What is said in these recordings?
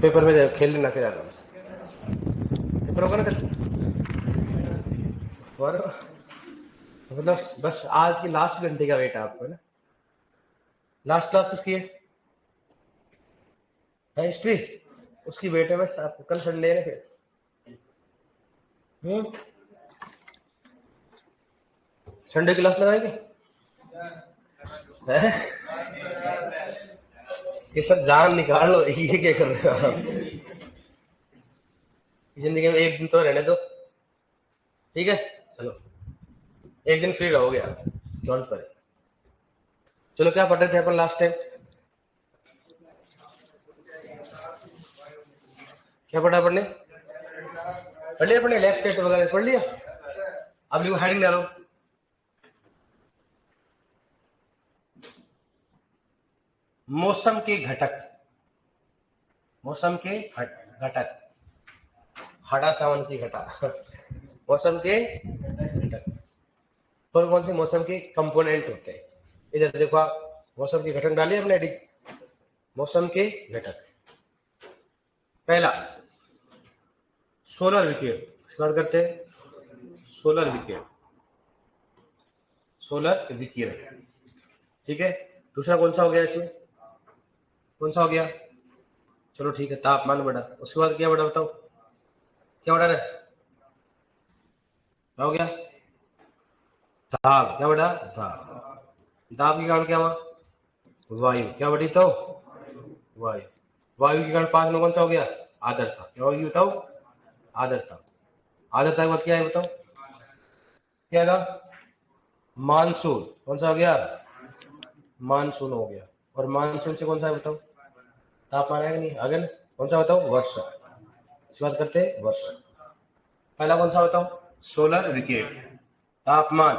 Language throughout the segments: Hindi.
पेपर में खेल लेना फिर आराम से। पेपर होगा ना कल और मतलब बस आज की लास्ट घंटे का वेट है आपको ना। लास्ट क्लास किसकी है हिस्ट्री, उसकी वेट है बस आपको। कल संडे है ना फिर। संडे क्लास लगाएंगे ये सब जान निकाल लो, ये क्या कर रहे हो आप। जिंदगी में एक दिन तो रहने दो, ठीक है। चलो एक दिन फ्री रहोगे आप, डोंट वरी। चलो क्या पढ़ रहे थे अपन लास्ट टाइम, क्या पढ़ा पढ़ने, पढ़ लिया अपने लैब स्टेट वगैरह पढ़ लिया। अब लिखो हेडिंग डालो, मौसम के घटक, मौसम के घटक, हटा सावन की घटा मौसम के घटक। और कौन से मौसम के कंपोनेंट होते हैं, इधर देखो आप मौसम के घटक डालिए अपने हेडिंग, मौसम के घटक। पहला सोलर विकिरण, बात करते हैं सोलर विकिरण, सोलर विकिरण, ठीक है। दूसरा कौन सा हो गया इसमें, कौन सा हो गया, चलो ठीक है तापमान बढ़ा। उसके बाद क्या बढ़ा बताओ, क्या बढ़ा रहे, क्या हो गया, दाब, क्या बढ़ा, दाब, दाब के कारण क्या हुआ, वायु, क्या बढ़ी तो वायु, वायु के कारण पांच में कौन सा हो गया, आर्द्रता, क्या होगी बताओ, आर्द्रता, आर्द्रता के बाद क्या है बताओ, क्या था, मानसून, कौन सा हो गया, मानसून हो गया। और मानसून से कौन सा है बताओ, तापमान आएगा नहीं, आगे ना, कौन सा बताओ, वर्षा, इस बात करते हैं वर्षा। पहला कौन सा बताओ, सोलर विकिरण, तापमान,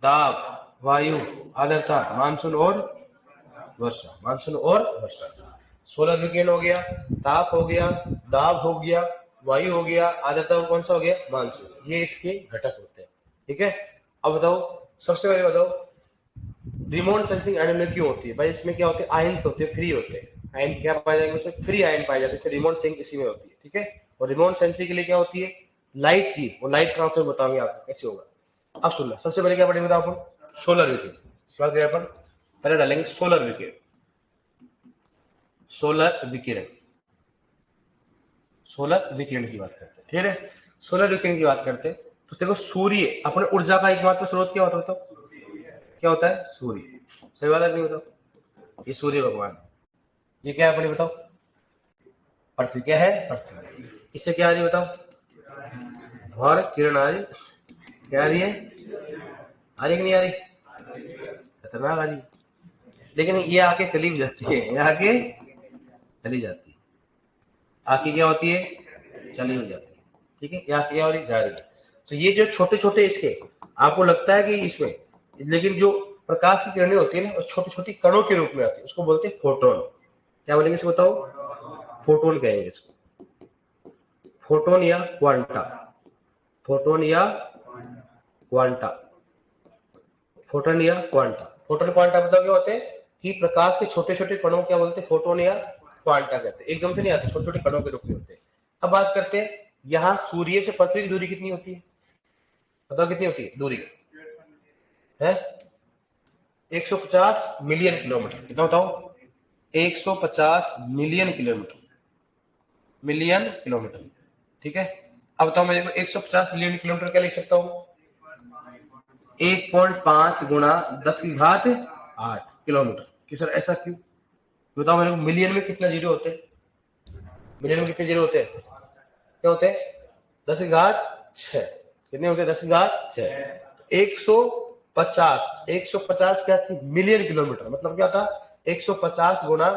दाब, वायु, आर्द्रता, मानसून और वर्षा, मानसून और वर्षा। सोलर विकिरण हो गया, ताप हो गया, दाब हो गया, वायु हो गया, आर्द्रता और कौन सा हो गया, मानसून। ये इसके घटक होते हैं, ठीक है। अब बताओ, सबसे पहले बताओ रिमोट सेंसिंग एनोमली क्यों होती है भाई, इसमें क्या होते हैं, आयंस होते हैं, फ्री होते हैं, आयन क्या पाए जाएंगे उसमें, फ्री आयन पाए जाते हैं, इससे रिमोट सेंसिंग इसी में होती है, ठीक है। और रिमोट सेंसिंग के लिए क्या होती है, लाइट सी, वो लाइट ट्रांसफर बताऊंगे आपको कैसे होगा। अब सुनना, सबसे पहले क्या पढ़ेंगे बताओ अपन, सोलर विकिरण, इसके बाद क्या अपन पहले डालेंगे सोलर विकिरण, सोलर विकिरण, सोलर विकिरण की बात करते हैं, ठीक है। सोलर विकिरण की बात करते हैं तो देखो, सूर्य अपने ऊर्जा का एकमात्र स्रोत क्या होता है बताओ, क्या होता है, सूर्य, सही बात है नहीं बताओ, ये सूर्य भगवान, ये क्या है अपने बताओ, पृथ्वी, क्या है पृथ्वी, इससे क्या आ रही है बताओ, और किरण आ रही, क्या आ रही है, आ रही कि नहीं आ रही, खतरनाक आ रही, लेकिन ये आके चली भी जाती है, ये आके चली जाती है, आके क्या होती है, चली भी जाती है, ठीक है, यहाँ क्या हो रही, जा रही है। तो ये जो छोटे छोटे इसके, आपको लगता है कि इसमें, लेकिन जो प्रकाश की किरणें होती है ना, वो छोटी छोटी कणों के रूप में आती है, उसको बोलते हैं फोटोन। क्या बोलेंगे इसको बताओ, फोटोन कहेंगे इसको, फोटोन या क्वांटा, फोटोन या क्वांटा, फोटोन या क्वांटा, फोटोन क्वांटा बताओ क्या होते हैं, कि प्रकाश के छोटे छोटे कणों क्या बोलते हैं, फोटोन या क्वांटा कहते हैं, एकदम से नहीं आते, छोटे छोटे कणों के रूप में होते हैं। अब बात करते हैं, यहाँ सूर्य से पृथ्वी की दूरी कितनी होती है, बताओ कितनी होती है दूरी है, 150 मिलियन किलोमीटर, कितना बताओ, 150 मिलियन किलोमीटर, मिलियन किलोमीटर, ठीक है। अब बताओ मैं 150 मिलियन किलोमीटर क्या लिख सकता हूँ, 1.5 गुणा 10 की घात 8 किलोमीटर, कि सर ऐसा क्यों, बताओ मेरे को, मिलियन में कितना जीरो होते हैं, मिलियन में कितने जीरो होते हैं, क्या होते हैं, 10 की घात 6, कितने होते हैं, 10 की घात 6, 150 क्या थी, मिलियन किलोमीटर, मतलब क्या था, 150 गुणा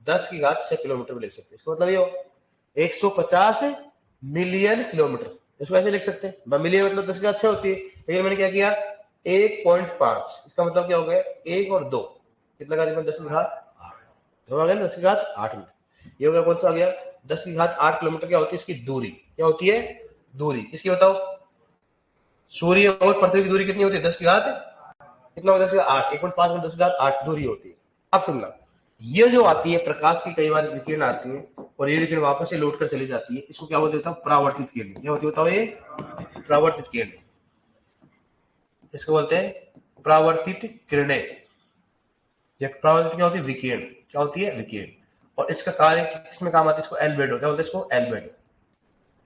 10 की घात 6 किलोमीटर में लिख सकते हैं, इसका मतलब ये हो 150 मिलियन किलोमीटर, इसको ऐसे लिख सकते हैं, मिलियन मतलब 10 की घात 6 होती है, लेकिन मैंने क्या किया 1.5, इसका मतलब क्या हो गया, 1 और 2 कितना का, 10 की घात 8, दोनों आ गया 10 की घात 8 मीटर, ये हो गया कौन सा आ गया, 10 की घात 8 किलोमीटर क्या होती है इसकी दूरी, क्या होती है दूरी, इसकी बताओ, सूर्य और पृथ्वी की दूरी कितनी होती है, 10 की घात कितना होता है, 8, 1.5 में 10 की घात 8 दूरी होती है। अब सुनना, ये जो आती है प्रकाश की कई बार विकिरण आती है और ये विकिरण वापस से लौट कर चली जाती है, इसको क्या बोलते हैं? परावर्तित किरण। क्या होती बताओ? ये परावर्तित किरण, इसको बोलते हैं परावर्तित किरणें। परावर्तित क्या होती है? विकिरण। क्या होती है? विकिरण। और इसका कार्य किसमें काम आता है? इसको एल्बेडो। क्या बोलते हैं इसको? एल्बेडो।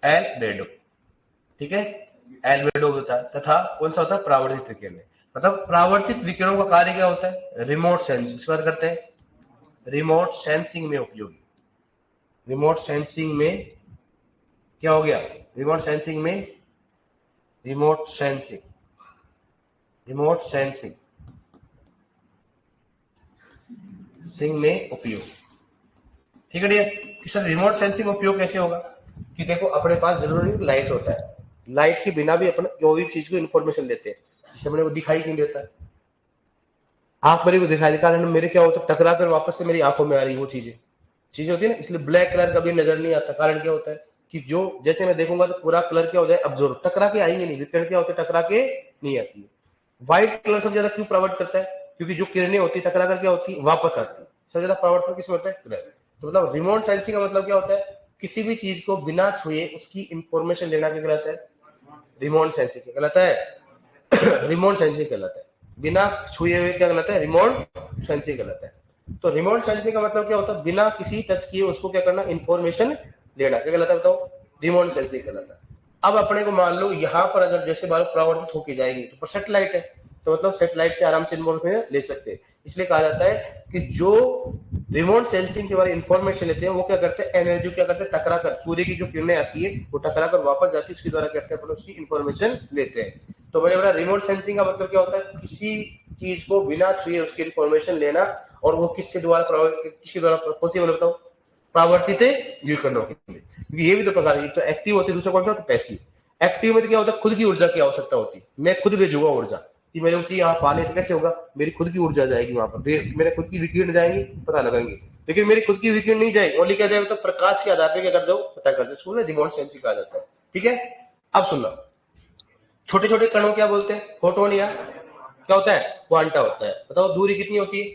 एल्बेडो, ठीक है, एल्बेडो होता है। तथा कौन सा होता है? परावर्तित विकिरण। मतलब परावर्तित विकिरणों का कार्य क्या होता है? रिमोट सेंस, इसकी बात करते हैं, रिमोट सेंसिंग में उपयोगी। रिमोट सेंसिंग में क्या हो गया? रिमोट सेंसिंग में, रिमोट सेंसिंग, रिमोट सेंसिंग सिंग में उपयोग, ठीक है डियर। कि सर रिमोट सेंसिंग उपयोग कैसे होगा? कि देखो अपने पास जरूरी लाइट होता है, लाइट के बिना भी अपन जो भी चीज को इन्फॉर्मेशन लेते हैं, जिससे अपने को दिखाई नहीं देता है। आंख मेरे को दिखाई दे, कारण मेरे क्या होता है? टकरा कर वापस से मेरी आंखों में आ रही वो चीजें होती है ना, इसलिए ब्लैक कलर कभी नजर नहीं आता। कारण क्या होता है? कि जो जैसे मैं देखूंगा तो पूरा कलर क्या हो जाए? अब्जॉर्ब, टकरा के आएंगे नहीं, विकिरण क्या होते हैं? टकरा के नहीं आती है। व्हाइट कलर सबसे ज्यादा क्यों प्रवर्त करता है? क्योंकि जो किरणें होती है टकरा कर क्या होती है? वापस आती है। सबसे ज्यादा प्रवर्तन किसमें होता है? कलर। तो मतलब रिमोट सेंसिंग का मतलब क्या होता है? किसी भी चीज को बिना छुए उसकी इंफॉर्मेशन लेना क्या कहलाता है? रिमोट सेंसिंग क्या कहलाता है? रिमोट सेंसिंग कहलाता है। बिना छुए हुए क्या कहलाता है? रिमोट सेंसिंग कहलाता है। तो रिमोट सेंसिंग का मतलब क्या होता है? बिना किसी टच किए उसको क्या करना? इंफॉर्मेशन लेना। क्या कहलाता है बताओ? रिमोट सेंसिंग कहलाता है। अब अपने को मान लो यहाँ पर अगर जैसे बार परावर्तित होके जाएगी तो सेटेलाइट है, तो मतलब सेटेलाइट से आराम से इन्फॉर्मेशन ले सकते हैं। इसलिए कहा जाता है कि जो रिमोट सेंसिंग के बारे में इंफॉर्मेशन लेते हैं वो क्या करते हैं? एनर्जी क्या करते हैं? टकरा कर, सूर्य की जो किरणें आती है वो टकरा कर वापस जाती है, उसके द्वारा करते हैं अपन उसकी इंफॉर्मेशन लेते हैं। तो मैंने बोला रिमोट सेंसिंग का मतलब क्या होता है? किसी चीज को बिना छुए उसकी इंफॉर्मेशन लेना, और वो किसके द्वारा, किसके द्वारा पॉसिबल बताओ? परावर्तित विकिरणों के लिए। क्योंकि ये भी तो प्रकार है, तो एक्टिव होती है, दूसरा कौन सा होता है? पैसिव। एक्टिव में क्या होता है? खुद की ऊर्जा की आवश्यकता होती है, मैं खुद भेजूंगा ऊर्जा कि मेरे ऊंची यहाँ पानी, तो कैसे होगा? मेरी खुद की ऊर्जा जाएगी वहां पर, मेरे खुद की विकिरण जाएंगी, पता लगाएंगे। लेकिन मेरी खुद की विकिरण नहीं जाएगी, ओनली क्या जाएगा? तो प्रकाश के आधार पर क्या कर दो? पता कर दो। इसको रिमोट सेंसिंग कहा जाता है, ठीक है। अब सुनना, छोटे छोटे कणों क्या बोलते हैं? फोटोन, या क्या होता है? क्वांटा होता है। बताओ दूरी कितनी होती है?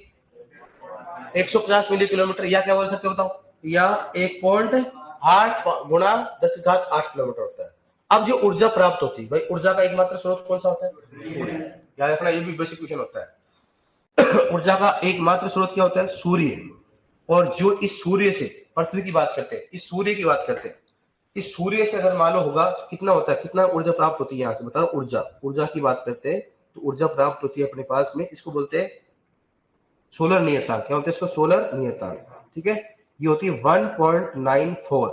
150 मिली किलोमीटर, या क्या बोल सकते हो बताओ? या 1.8 गुणा 10 की घात 8 किलोमीटर होता है। अब जो ऊर्जा प्राप्त होती है भाई, ऊर्जा का एकमात्र स्रोत कौन सा होता है? सूर्य। याद रखना, ये भी बेसिक क्वेश्चन होता है। ऊर्जा का एकमात्र स्रोत क्या होता है? सूर्य। और जो इस सूर्य से, पृथ्वी की बात करते हैं, इस सूर्य की बात करते हैं, इस सूर्य से अगर मालूम होगा तो कितना होता है? कितना ऊर्जा प्राप्त होती है? यहाँ से बताओ। ऊर्जा, ऊर्जा की बात करते हैं तो ऊर्जा प्राप्त होती है अपने पास में, इसको बोलते हैं सोलर नियतांक। क्या होता है इसको? सोलर नियतांक, ठीक है। ये होती है 1.94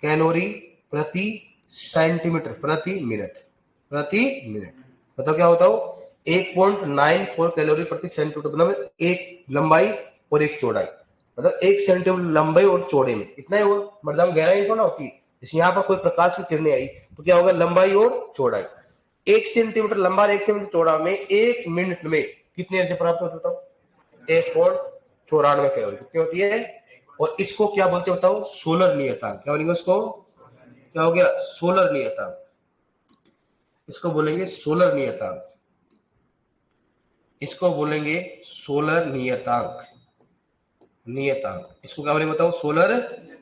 कैलोरी प्रति सेंटीमीटर प्रति मिनट, प्रति मिनट। मतलब क्या होता हो? 1.94 कैलोरी प्रति सेंटीमीटर, मतलब एक लंबाई और एक चौड़ाई, मतलब 1 सेंटीमीटर लंबाई और चौड़े में इतना ही होगा। मतलब गहराई तो ना होती है, जैसे यहाँ पर कोई प्रकाश की किरणें आई तो क्या होगा? लंबाई और चौड़ाई। 1 सेंटीमीटर लंबा, 1 सेंटीमीटर चौड़ा में 1 मिनट में कितनी एनर्जी प्राप्त होता है? 1.94 कैलोरी कितनी होती है? और इसको क्या बोलते बताओ? सोलर नियतांक। क्या बोलेंगे उसको? क्या हो गया? सोलर नियतांक। इसको बोलेंगे सोलर नियतांक, इसको बोलेंगे सोलर नियतांक। नियतांक, इसको क्या बोलेंगे बताओ? सोलर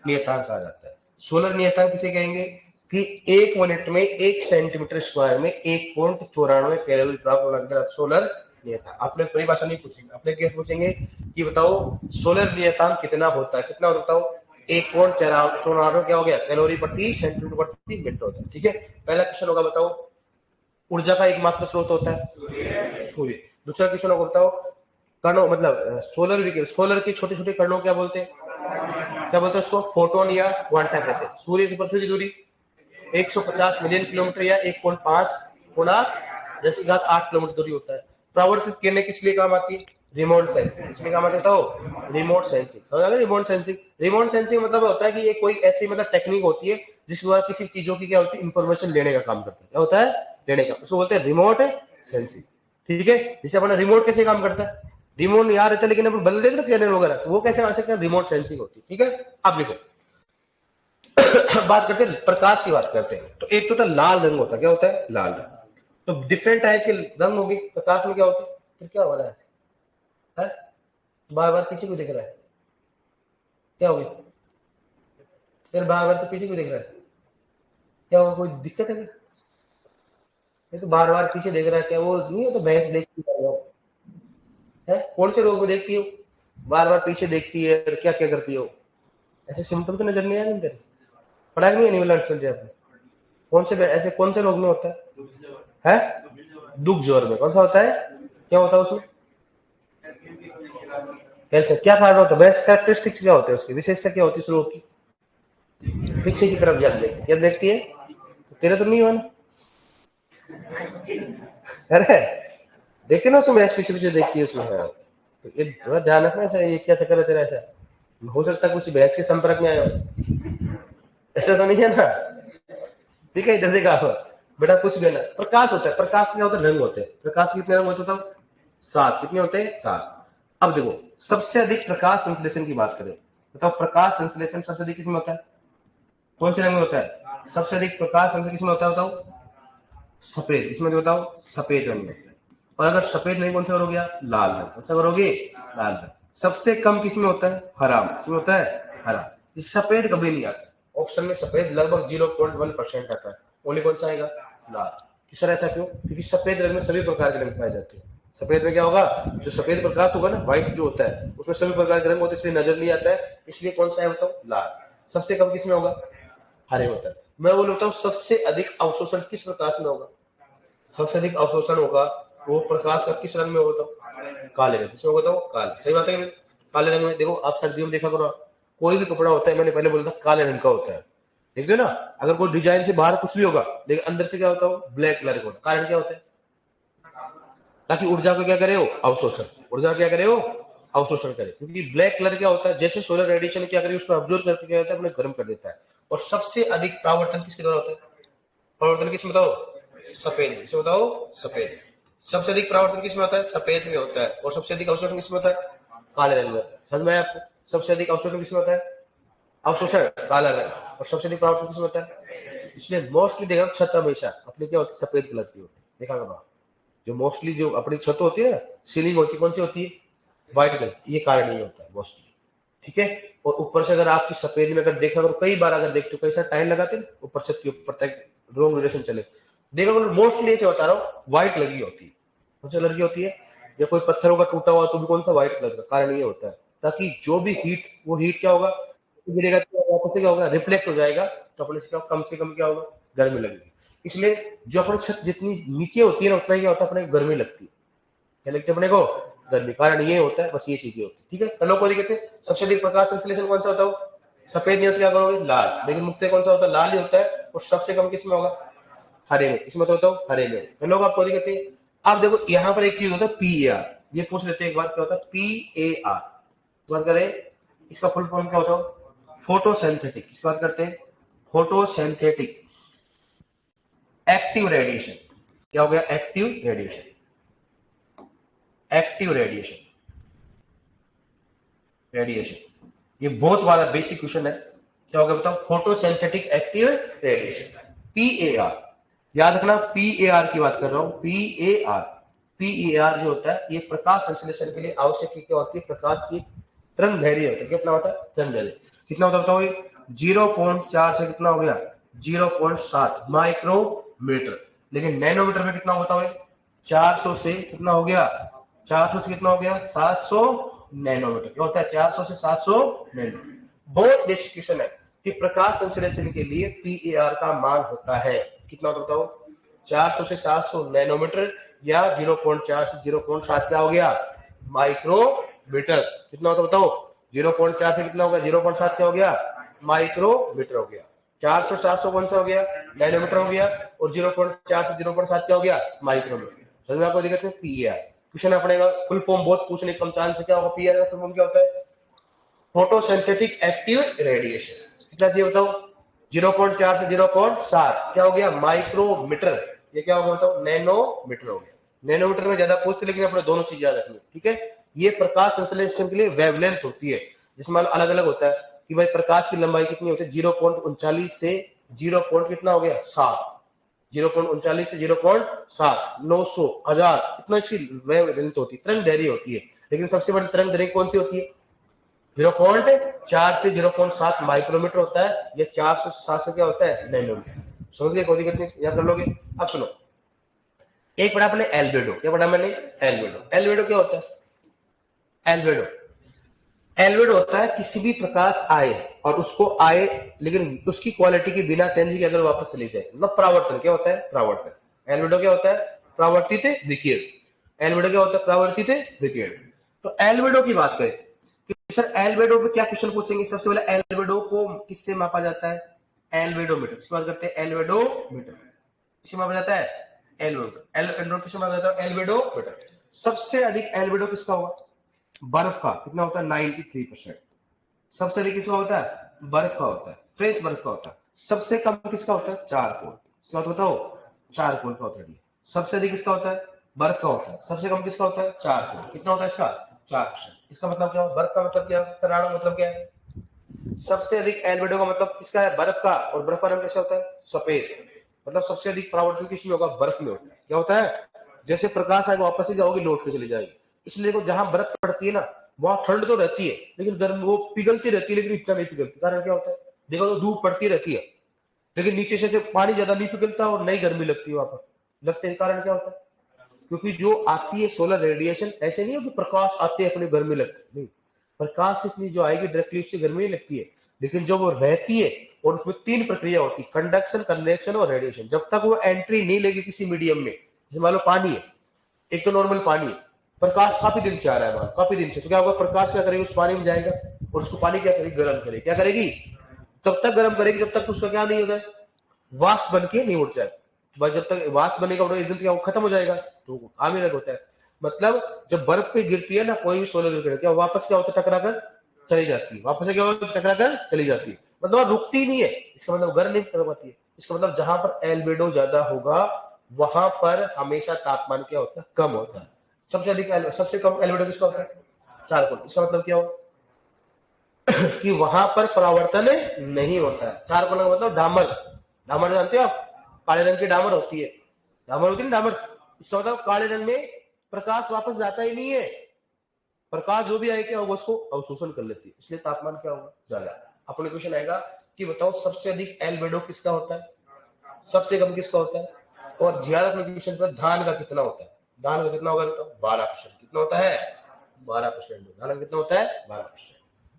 नियतांक कहा जाता है। सोलर नियतांक किसे कहेंगे? कि 1 मिनट में 1 सेंटीमीटर स्क्वायर में 1.94 कैलोरी प्राप्त होना सोलर नियतांक। आपने परिभाषा नहीं पूछेंगे, आपने क्या पूछेंगे कि बताओ सोलर नियतांक कितना होता है? कितना होता है बताओ? 1.94 क्या हो गया? कैलोरी प्रति सेंटीमीटर प्रति मिनट होता है, ठीक है। पहला क्वेश्चन होगा बताओ, ऊर्जा का एकमात्र स्रोत होता है सूर्य। दूसरा क्वेश्चन होगा बताओ, कणों मतलब सोलर विकिरण, सोलर के छोटे छोटे कणों क्या बोलते हैं? क्या बोलते हैं उसको? फोटोन या क्वांटा कहते हैं। सूर्य से पृथ्वी की दूरी 150 मिलियन किलोमीटर या 1.5 गुणा 10 की घात 8 किलोमीटर दूरी होता है। परावर्तित किरणें किस लिए काम आती है? Remote sensing. इसलिए काम आती है तो रिमोट सेंसिंग, समझ आ गया? रिमोट सेंसिंग, रिमोट सेंसिंग मतलब होता है कि ये कोई ऐसी मतलब टेक्निक होती है जिसके द्वारा किसी चीजों की क्या होती है? इंफॉर्मेशन लेने का काम करता है। क्या होता है? लेने का, उसको बोलते हैं रिमोट सेंसिंग, ठीक है। जैसे अपना रिमोट कैसे काम करता है? रिमोट यहाँ रहता है लेकिन अपन बदल देते ना चैनल वगैरह, तो वो कैसे आ सकता है? रिमोट सेंसिंग होती है, ठीक है। अब देखो बात करते हैं प्रकाश की, बात करते हैं तो एक तो लाल रंग होता है। क्या होता है? लाल रंग। तो डिफरेंट टाइप के रंग होंगे प्रकाश में, क्या होते हैं? फिर क्या हो रहा है? बार बार पीछे को दिख रहा है? क्या हो गया? फिर बार बार तो पीछे क्यों देख रहा है? क्या हो, कोई दिक्कत है क्या? ये तो बार बार पीछे देख रहा है, क्या वो नहीं हो तो भैंस देखती है? कौन से रोग में देखती हो? बार बार पीछे देखती है और क्या क्या करती हो? ऐसे सिम्टम तो नजर नहीं आए तेरे? पढ़ा नहीं एनिमल हस्बेंड्री आपने? कौन से ऐसे कौन से रोग में होता है? दुख जोर में कौन सा होता है? क्या होता है उसमें? कैल्शियम। क्या कारण होता है? बेस्ट कैरेक्टरिस्टिक्स क्या होते हैं उसकी? विशेषता क्या होती है उस रोग की? पीछे की तरफ ज्यादा देखती है। क्या देखती है? तेरे तो नहीं हो ना? अरे देखते ना उसमें पीछे पीछे देखती है उसमें। हाँ, तो ये थोड़ा ध्यान रखना। ऐसा ये क्या चक्कर है तेरा? ऐसा हो सकता है कुछ भैंस के संपर्क में आया हो, ऐसा तो नहीं है ना? ठीक है, इधर देखा बेटा, कुछ भी ना। प्रकाश होता है, प्रकाश क्या होता है? रंग होते हैं। प्रकाश कितने रंग होते हैं? 7। कितने होते हैं? 7। अब देखो, सबसे अधिक प्रकाश संश्लेषण की बात करें, बताओ प्रकाश संश्लेषण सबसे अधिक किसमें होता है? कौन से रंग में होता है? सबसे अधिक प्रकाश संश्लेषण किसमें होता है बताओ? सफेद। इसमें बताओ, सफेद रंग में। और अगर सफेद नहीं, कौन सा हो गया? लाल रंग। कौन सा करोगे? लाल रंग। सबसे कम किसमें होता है? हरा। किसमें होता है? हरा। सफेद कभी नहीं आता ऑप्शन में। सफेद लगभग 0.1% आता है। ओनली कौन सा आएगा? लाल। किस तरह? ऐसा क्यों? क्योंकि सफेद रंग में सभी प्रकार के रंग पाए जाते हैं। सफेद में क्या होगा? जो सफेद प्रकाश होगा ना, व्हाइट जो होता है, उसमें सभी प्रकार के रंग होते हैं, इसलिए नजर नहीं आता है। इसलिए कौन सा है बताओ? लाल। सबसे कम किसमें होगा? हरे होता है। मैं बोलता हूँ सबसे अधिक अवशोषण किस प्रकाश में होगा? सबसे अधिक अवशोषण होगा वो प्रकाश का किस रंग में होता है? काले रंग। किसमें होता है? काले। सही बात है। काले रंग में देखो, आप सर्दियों में देखा करो, कोई भी कपड़ा होता है, मैंने पहले बोला था काले रंग का होता है। देखते हो ना? अगर कोई डिजाइन से बाहर कुछ भी होगा, लेकिन अंदर से क्या होता है? ब्लैक कलर का। कारण क्या होता है? ताकि ऊर्जा को क्या करे हो? अवशोषण। ऊर्जा क्या करे हो? अवशोषण करे। क्योंकि ब्लैक कलर क्या होता है? जैसे सोलर रेडिएशन क्या करे, उसको ऑब्जर्व करके क्या होता है? अपने गर्म कर देता है। और सबसे अधिक परावर्तन किसके द्वारा होता है? परावर्तन किसमें बताओ? सफेद। किसमें बताओ? सफेद। सबसे अधिक परावर्तन किसमें होता है? सफेद में होता है। और सबसे अधिक अवशोषण किसमें होता है? काले रंग में होता है। समझ में आया आपको? सबसे अधिक अवशोषण किसमें होता है? अवशोषण काला रंग। और सबसे अधिक परावर्तन किसमें होता है? इसलिए मोस्टली देखा, छत हमेशा अपनी क्या होती है? सफेद कलर की होती है। देखा करो, जो मोस्टली जो अपनी छत होती है, सीलिंग होती है, कौन सी होती है? White colour. ये कारण नहीं होता है मोस्टली। ठीक है। और ऊपर से अगर आपकी सफेद में अगर देखा करो, कई बार अगर देखते हो, कैसा टाइम लगाते हैं ऊपर छत के ऊपर तक रोंग ड्यूरेशन चले, देखा करो मोस्टली ऐसे बता रहा हूँ, व्हाइट लगी होती है। कौन सी लगी होती है? या कोई पत्थरों का टूटा हुआ तो भी कौन सा? व्हाइट कलर का। कारण ये होता है ताकि जो भी हीट, वो हीट क्या होगा? गिरेगा तो वापस से क्या होगा? रिफ्लेक्ट हो जाएगा। तो अपने कम से कम क्या होगा? गर्मी लगेगी। इसलिए जो अपनी छत जितनी नीचे होती है ना, उतना ही क्या होता है? अपने गर्मी लगती है। क्या लगता है अपने को? गर्मी। कारण ये होता है, बस ये चीजें होती है। ठीक है। कलो को देखते हैं, सबसे अधिक प्रकाश संश्लेषण कौन सा होता है? सफेद नहीं होता, क्या करोगे? लाल। लेकिन मुख्य कौन सा होता है? लाल ही होता है। और सबसे कम किसमें होगा? हरे में। इसमें तो होता है हरे में। कलो आपको दिखते हैं। आप देखो यहाँ पर एक चीज होता है PAR। ये पूछ लेते हैं एक बात, क्या होता है PAR? बात करें, इसका फुल फॉर्म क्या होता है? फोटोसिंथेटिक। किस बात करते हैं? Photosynthetic active radiation. क्या हो गया? Active radiation. Active radiation. Radiation, ये बहुत बड़ा बेसिक क्वेश्चन है। क्या होगा बताओ? Photosynthetic active radiation, PAR। याद रखना, PAR की बात कर रहा हूं। PAR जो होता है, ये प्रकाश संश्लेषण के लिए आवश्यक क्या होती है? प्रकाश की तरंग दैर्घ्य होता है। कितना होता है? तरंग दैर्घ्य कितना होता है बताओ? 0.4 से कितना हो गया? 0.7 माइक्रोमीटर। लेकिन नैनोमीटर में कितना होता है? 400 से कितना हो गया? 400 से कितना हो गया? 700 नैनोमीटर। क्या होता है? 400 से 700 नैनोमीटर। बहुत बेसिक क्वेश्चन है कि प्रकाश संश्लेषण के लिए PAR का मान होता है कितना होता बताओ? 400 से 700 नैनोमीटर या 0.4 से 0.7 क्या हो गया? माइक्रोमीटर। कितना होता बताओ? 0.4 से कितना होगा? 0.7 क्या हो गया? माइक्रोमीटर हो गया। 400 700 कौन सा हो गया? नैनोमीटर हो गया। और 0.4 से 0.7 क्या हो गया? माइक्रोमीटर। समझ में आपको दिक्कत है? PAR क्वेश्चन अपनेगा। फुल फॉर्म बहुत पूछने कम चांस से, क्या होगा? PAR का फुल फॉर्म क्या होता है? Photosynthetic active radiation. कितना चाहिए बताओ? 0.4 से 0.7 क्या हो गया? माइक्रोमीटर। ये क्या होगा बताओ? नैनोमीटर हो गया। नैनोमीटर में ज्यादा पूछते, लेकिन अपने दोनों चीज याद रखनी। ठीक है। ये प्रकाश संश्लेषण के लिए वेवलेंथ होती है, जिसमें अलग अलग होता है कि भाई प्रकाश की लंबाई कितनी होती है? 0.39 से 0. कितना हो गया? 7। 0.39 से 0.7, 900, 1000, इतना इसकी वेवलेंथ होती है, तरंग दैर्घ्य होती है। लेकिन सबसे बड़ी तरंग दैर्घ्य कौन सी होती है? 0.4 से 0.7 माइक्रोमीटर होता है, या 4 से 7 से क्या होता है, नैनोमीटर। समझ गए, कोई दिक्कत नहीं, याद कर लोगे। अब सुनो, एक पढ़ा अपने एल्बेडो, क्या पढ़ा मैंने, एल्बेडो। एल्बेडो क्या होता है, एल्बेडो, एल्बेडो होता है किसी भी प्रकाश आए और उसको आए लेकिन उसकी क्वालिटी के बिना चेंज के अगर वापस चली जाए, मतलब परावर्तन। क्या होता है, परावर्तन। एल्बेडो क्या होता है, परावर्तित विकिरण। एल्बेडो क्या होता है, परावर्तित विकिरण। तो एल्बेडो की बात करें कि सर एल्बेडो पे क्या क्वेश्चन पूछेंगे, सबसे पहले एल्बेडो को किससे मापा जाता है, एल्बेडोमीटर। किस बात करते हैं, एल्बेडोमीटर। किससे मापा जाता है, एल्बेडो। एल्बेडो किससे मापा जाता है, एल्बेडोमीटर। सबसे अधिक एल्बेडो किसका होगा, बर्फ का। कितना होता है, 93%। सबसे अधिक किसका होता है, बर्फ का होता है, फ्रेश बर्फ का होता है। सबसे कम किसका होता है, चारकोल। किसका बताओ, चारकोल का होता है। सबसे अधिक किसका होता है, बर्फ का होता है। सबसे कम किसका होता है, चारकोल। कितना होता है इसका, 4%। इसका मतलब क्या, बर्फ का मतलब क्या, तराणु मतलब क्या है। सबसे अधिक एल्बेडो का मतलब किसका है, बर्फ का। और बर्फ का रंग कैसा होता है, सफेद। मतलब सबसे अधिक परावर्तन किसमें होगा, बर्फ में होता है। क्या होता है, जैसे प्रकाश आएगा वापस ही जाओगी, लौट के चली जाएगी। इसलिए देखो जहां बर्फ पड़ती है ना, वहां ठंड तो रहती है लेकिन गर्म वो पिघलती रहती है, लेकिन इतना नहीं पिघलती। कारण क्या होता है, देखो तो धूप पड़ती रहती है लेकिन नीचे से पानी ज्यादा नहीं पिघलता और नई गर्मी लगती है वहां पर, लगते हैं। कारण क्या होता है, क्योंकि जो आती है सोलर रेडिएशन, ऐसे नहीं हो कि प्रकाश आते हैं अपनी गर्मी लगती, नहीं। प्रकाश इतनी जो आएगी डायरेक्टली उससे गर्मी नहीं लगती है, लेकिन जब वो रहती है और उसमें 3 प्रक्रिया होती है, कंडक्शन, कन्वेक्शन और रेडिएशन। जब तक वो एंट्री नहीं लेगी किसी मीडियम में, जैसे मान लो पानी है, एक तो नॉर्मल पानी है, प्रकाश काफी दिन से आ रहा है, मान काफी दिन से, तो क्या होगा, प्रकाश क्या करेगी, उस पानी में जाएगा और उसको पानी क्या करेगी, गर्म करेगी। क्या करेगी, तब तक गर्म करेगी जब तक उसका क्या नहीं हो जाए, वाष्प बन के नहीं उठ जाए। बस जब तक वाष्प बनेगा एकदम क्या वो खत्म हो जाएगा, तो काम ही अलग होता है। मतलब जब बर्फ पे गिरती है ना कोई भी सोलर विकिरण, क्या वापस क्या होता है, टकरा कर चली जाती है। वापस से क्या होता है, टकरा कर चली जाती है। मतलब रुकती नहीं है, इसका मतलब गर्म नहीं कर पाती है। इसका मतलब जहां पर एल्बेडो ज्यादा होगा वहां पर हमेशा तापमान क्या होता है, कम होता है। सबसे अधिक सबसे कम एल्बेडो किसका होता है, चारकोल। इसका मतलब क्या हो कि वहां पर परावर्तन नहीं होता है। चारकोल का मतलब डामर। डामर जानते हो आप, काले रंग की डामर होती है, डामर होती है ना, डामर। इसका मतलब काले रंग में प्रकाश वापस जाता ही नहीं है, प्रकाश जो भी आए क्या होगा उसको अवशोषण कर लेती है, इसलिए तापमान क्या होगा, ज्यादा। अपने क्वेश्चन आएगा कि बताओ सबसे अधिक एल्बेडो किसका होता है, सबसे कम किसका होता है, और ज्यादा क्वेश्चन पर धान का कितना होता है। धान का कितना होगा, 12%। कितना होता है, 12%। धान का कितना होता है, 12%।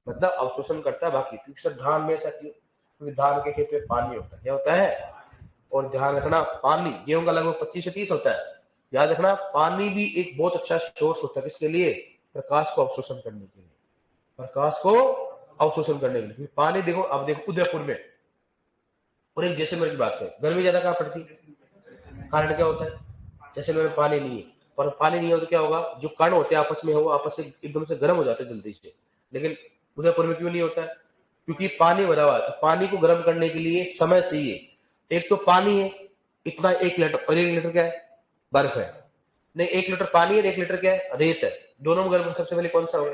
मतलब अवशोषण करता है बाकी, क्योंकि सर धान में ऐसा क्यों, क्योंकि धान के खेत में पानी होता है। क्या होता है, और ध्यान रखना पानी गेहूं का लगभग 25 से 30 होता है। याद रखना पानी भी एक बहुत अच्छा सोर्स होता है, किसके लिए, प्रकाश को अवशोषण करने के लिए, प्रकाश को अवशोषण करने के लिए। पानी देखो, अब देखो उदयपुर में और एक जैसलमेर की बात करें, गर्मी ज्यादा कहाँ पड़ती है, कारण क्या होता है, जैसलमेर में पानी नहीं है। पर पानी नहीं हो तो क्या होगा, जो कण होते हैं आपस में वो आपस से एकदम से गर्म हो जाते हैं जल्दी से। लेकिन उदयपुर में क्यों नहीं होता है, क्योंकि पानी भरा हुआ है। तो पानी को गर्म करने के लिए समय चाहिए। एक तो पानी है इतना 1 लीटर, और 1 लीटर क्या है, बर्फ है। नहीं, 1 लीटर पानी है, 1 लीटर क्या है, रेत है। दोनों में गर्म सबसे पहले कौन सा होगा,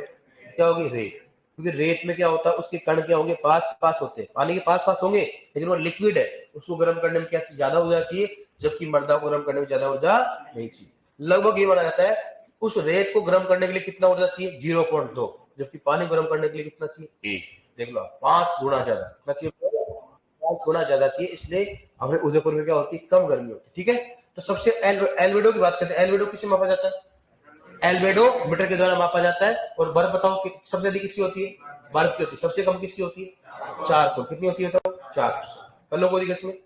क्या होगी, रेत। क्योंकि रेत में क्या होता है, उसके कण क्या होंगे, पास पास होते हैं, पानी के पास पास होंगे, लेकिन वो लिक्विड है, उसको गर्म करने में क्या ज्यादा ऊर्जा चाहिए, जबकि मर्दा को गर्म करने में ज्यादा ऊर्जा नहीं चाहिए। लगभग ये माना जाता है उस रेत को गर्म करने के लिए कितना ऊर्जा चाहिए, 0.2, जबकि पानी गर्म करने के लिए कितना चाहिए, 1। देख लो 5 गुना ज्यादा, कितना चाहिए, 5 गुना ज्यादा चाहिए। इसलिए हमारे उदयपुर में क्या होती है, कम गर्मी होती है। ठीक है, तो सबसे एल्बेडो की बात करते हैं। एल्बेडो किससे मापा जाता है, एल्बेडो मीटर के द्वारा मापा जाता है। और बर्फ बताओ कि सबसे अधिक किसकी होती है, बर्फ की होती है। सबसे कम किसकी होती है, 4 कितनी होती है, बताओ, 4%। कर लो कोई दिक्कत नहीं।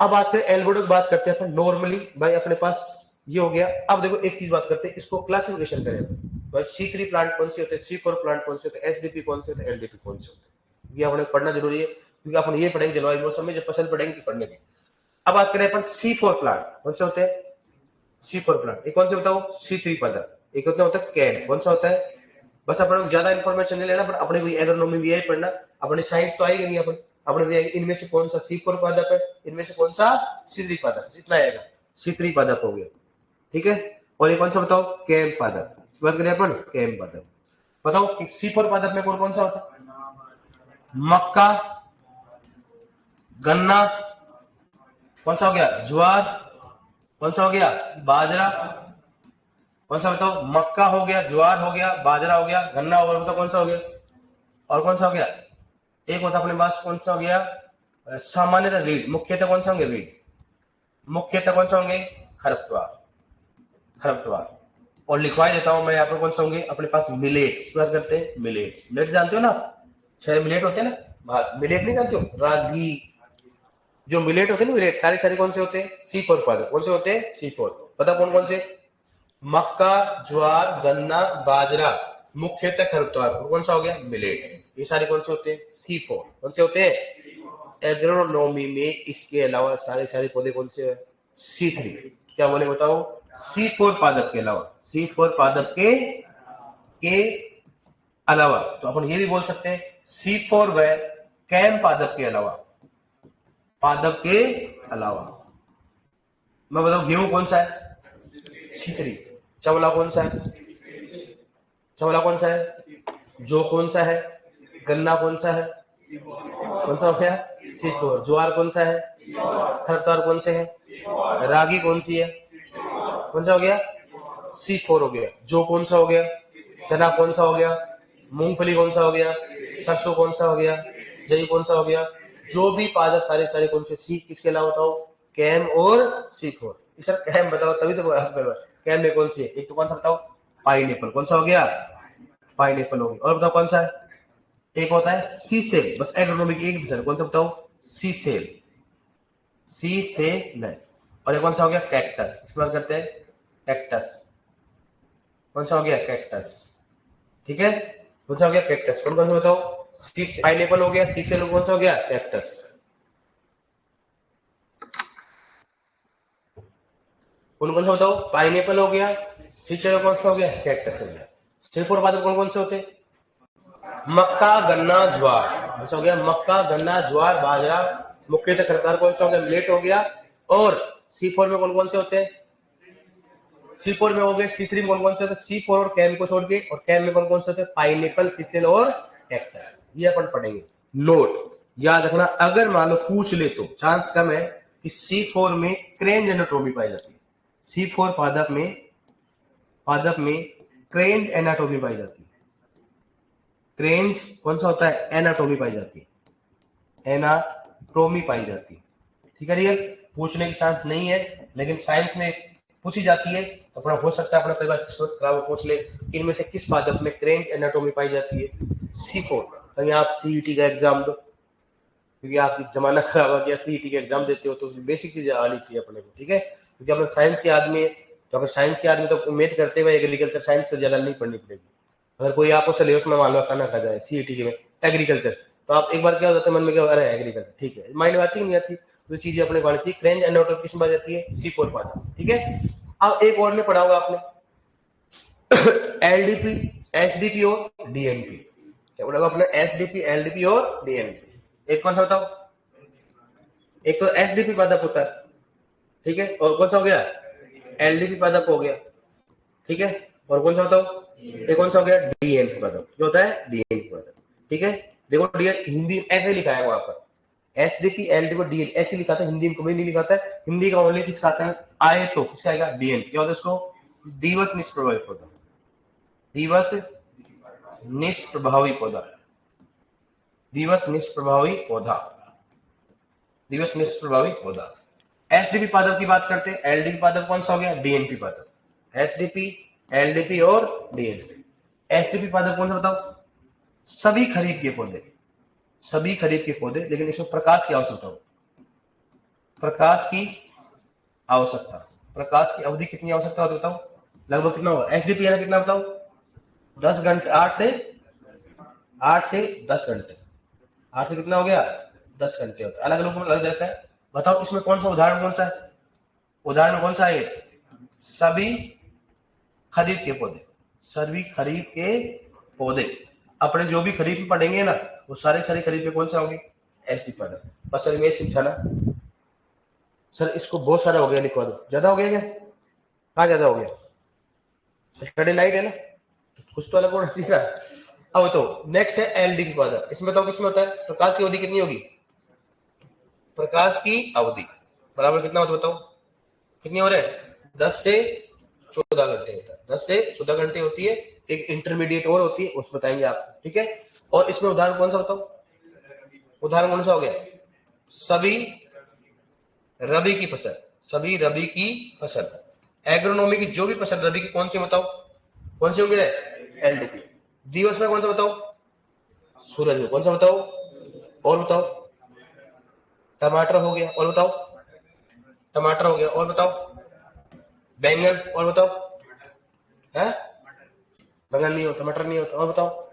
अब बात करें एल्बेडो की, बात करते हैं अपन नॉर्मली। भाई अपने पास ये हो गया। अब देखो एक चीज बात करते हैं, इसको क्लासिफिकेशन करें भाई। C3 प्लांट कौन से होते हैं, C4 प्लांट कौन से होते हैं, SDP कौन से होते हैं, LDP कौन से होते हैं, ये अपने पढ़ना जरूरी है, क्योंकि अपन ये पढ़ेंगे जलवायु मौसम में, जब पसंद पढ़ेंगे पढ़ने की। अब बात करें अपन C4 प्लांट कौन से होते हैं, C4 प्लांट। एक कौन से बताओ, C3 पदक। एक होता है कैन, कौन सा होता है। बस अपन ज्यादा इंफॉर्मेशन नहीं लेना, बट अपने भी एग्रोनॉमी भी यही पढ़ना। अपने साइंस तो आएगी नहीं, अपन अपने इनमें से कौन सा C4 पादप है, इनमें से कौन सा C3 पादप, इतना आएगा। C3 पादप हो गया, ठीक है। और ये कौन सा बताओ, कैम पादप। इस बात करें अपन, कैम पादप। बताओ कि C4 पादप में कौन कौन सा होता है, मक्का, गन्ना, कौन सा हो गया, ज्वार, कौन सा हो गया, बाजरा, कौन सा बताओ, मक्का हो गया, ज्वार हो गया, बाजरा हो गया, गन्ना हो गया, बताओ कौन सा हो गया, और कौन सा हो गया, एक होता अपने पास कौन सा हो गया, सामान्यतः रीढ़, मुख्यतः कौन सा होंगे रीढ़, मुख्यतः कौन सा होंगे खरपतवार, खरपतवार। और लिखवा देता हूं मैं यहाँ पर कौन सा होंगे अपने पास मिलेट, इस बात करते हैं मिलेट, मिलेट जानते हो ना, 6 मिलेट होते हैं ना, मिलेट नहीं जानते हो, रागी, जो मिलेट होते हैं ना मिलेट, सारे सारे कौन से होते हैं C4 उत्पादक, कौन से होते हैं C4, पता कौन कौन से, मक्का, ज्वार, गन्ना, बाजरा, मुख्यतः खरपतवार, कौन सा हो गया मिलेट, ये सारे कौन से होते हैं C4, कौन से होते हैं एग्रोनॉमी में। इसके अलावा सारे सारे पौधे कौन से हैं C3, क्या बोले बताओ, C4 पादप के अलावा, C4 पादप के अलावा, तो अपन ये भी बोल सकते हैं C4 व कैम पादप के अलावा, पादप के अलावा। मैं बताऊं गेहूं कौन सा है C3, चवला कौन सा है, चवला कौन सा है, जो कौन सा है, गन्ना कौन सा है, कौन सा हो गया C4, ज्वार कौन सा है, खरपतवार कौन से है, रागी कौन सी है, कौन सा हो गया C4 हो गया, जो कौन सा हो गया, चना कौन सा हो गया, मूंगफली कौन सा हो गया, सरसों कौन सा हो गया, जई कौन सा हो गया, जो भी पादप सारे सारे कौन से, सी किसके अलावा बताओ कैम और C4, सर कैम बताओ तभी तो कैम में कौन सी है, एक तो कौन सा बताओ पाइनएप्पल, कौन सा हो गया पाइनएप्पल हो गया, और बताओ कौन सा है, एक होता है सी सेल, बस एग्रोनॉमिक एक भी सर, कौन सा बताओ सी सेल, सी सेल, और एक कौन सा हो गया कैक्टस, इस बार करते हैं कैक्टस, कौन सा हो गया कैक्टस, ठीक है, कौन सा हो गया कैक्टस, कौन कौन सा बताओ, पाइनएप्पल हो गया, सी सेल कौन सा हो गया कैक्टस, कौन कौन सा बताओ पाइनएप्पल हो गया, सी सेल कौन सा हो गया कैक्टस हो गया। C4 पादप कौन कौन से होते, मक्का, गन्ना, ज्वार, कौन सा हो गया मक्का, गन्ना, ज्वार, बाजरा, मुख्यतः खरपतवार कौन सा हो गया मिलेट हो गया, और C4 में कौन कौन से होते हैं, C4 में हो गए, C3 में कौन कौन से होते हैं, C4 और कैम को छोड़ के, और कैम में कौन कौन से होते हैं पाइनएप्पल, सीसेल और कैक्टस, ये अपन पढ़ेंगे। नोट याद रखना, अगर मान लो पूछ ले तो चांस कम है कि C4 में क्रेंज एनाटोमी पाई जाती है, C4 पादप में क्रेंज एनाटोमी पाई जाती है, क्रेंज कौन सा होता है एनाटोमी पाई जाती है, एनाटोमी पाई जाती है, ठीक है रियल, पूछने की चांस नहीं है, लेकिन साइंस में पूछी जाती है, तो अपना हो सकता है अपना कई बार किस्मत खराब पूछ ले कि इनमें से किस पादप में क्रेंज एनाटोमी पाई जाती है, C4, कहीं आप सीईटी का एग्जाम दो, क्योंकि आपकी जमाना खराब हो गया, सीईटी का एग्जाम देते हो तो उसमें बेसिक चीजें आनी चाहिए अपने को, ठीक है, क्योंकि अपने साइंस के आदमी है, तो अगर साइंस के आदमी तो उम्मीद करते हुए एग्रीकल्चर साइंस तो जलन नहीं पड़नी पड़ेगी। अगर कोई आपको सिलेबस में मान लो अचानक आ जाए सीईटी में एग्रीकल्चर, तो आप एक बार क्या हो जाता है मन में, क्या अरे एग्रीकल्चर ठीक है, माइंड में आती नहीं आती, तो चीजें अपने को आनी चाहिए। क्रेंज एनाटोमी किस में जाती है C4 पादप, ठीक है। अब एक और में पढ़ा होगा आपने एलडीपी, एसडीपी और डीएनपी, क्या पढ़ा होगा आपने एसडीपी, एलडीपी और डीएनपी, एक कौन सा बताओ, एक तो एसडीपी पादप होता है, ठीक है, और कौन सा हो गया एलडीपी पादप हो गया, ठीक है, और कौन सा बताओ एक कौन सा हो गया डीएनपी पादप, जो होता है डीएनपी पादप, ठीक है। देखो डीएन हिंदी ऐसे लिखा है वहां पर, एसडीपी एलडीपी डीएन ऐसे लिखा था, हिंदी में कभी नहीं लिखा था, हिंदी का ओनली किसका आता है आए तो किसका आएगा डीएनपी, क्या होता है उसको दिवस निष्प्रभावी पौधा, दिवस निष्प्रभावी पौधा, दिवस निष्प्रभावी पौधा, दिवस निष्प्रभावी पौधा। एसडीपी पादप की बात करते हैं, एलडीपी पादप कौन सा हो गया डीएनपी पादप, एसडीपी, एलडीपी और डीएनपी। एसडीपी पादप कौन सा बताओ, सभी खरीफ के पौधे, सभी खरीफ के पौधे, लेकिन इसमें प्रकाश की आवश्यकता हो, प्रकाश की आवश्यकता, प्रकाश की अवधि कितनी आवश्यकता होती बताओ, लगभग कितना होगा एसडीपी यानी कितना बताओ 10 घंटे, 8 से 10 घंटे, 8 से कितना हो गया 10 घंटे होता है, अलग अलग में लग जाता है। बताओ इसमें कौन सा उदाहरण कौन सा है, उदाहरण कौन सा है, सभी खरीफ के पौधे, सभी खरीफ के पौधे, अपने जो भी खरीफ में पढ़ेंगे ना वो सारे सारे खरीफ में कौन सा होंगे एसडीपी पादप। बस सर मैं समझाना, सर इसको बहुत सारा हो गया लिखवा दो, ज्यादा हो गया क्या, कहाँ ज्यादा हो गया, सैटरडे नाइट है ना, कुछ तो अलग होना चाहिए। अब तो नेक्स्ट है एलडीपी पादप, इसमें बताओ किसमें होता है प्रकाश की अवधि कितनी होगी, प्रकाश की अवधि बराबर कितना होता है बताओ, कितनी हो रहा है 10 से 14 घंटे होता है, 10 से 14 घंटे होती है, एक इंटरमीडिएट और होती है उस बताएंगे आपको, ठीक है। और इसमें उदाहरण कौन सा बताओ, उदाहरण कौन सा हो गया, सभी रबी की फसल, सभी रबी की फसल। एग्रोनॉमी की जो भी फसल रबी की कौन सी बताओ, कौन सी होंगे, एलडीपी। दिवस में कौन सा बताओ, सूरज में कौन सा बताओ, और बताओ, टमाटर हो गया, और बताओ, टमाटर हो गया, और बताओ, बैंगन, और बताओ, है बैंगन नहीं हो, टमाटर नहीं होता, और बताओ,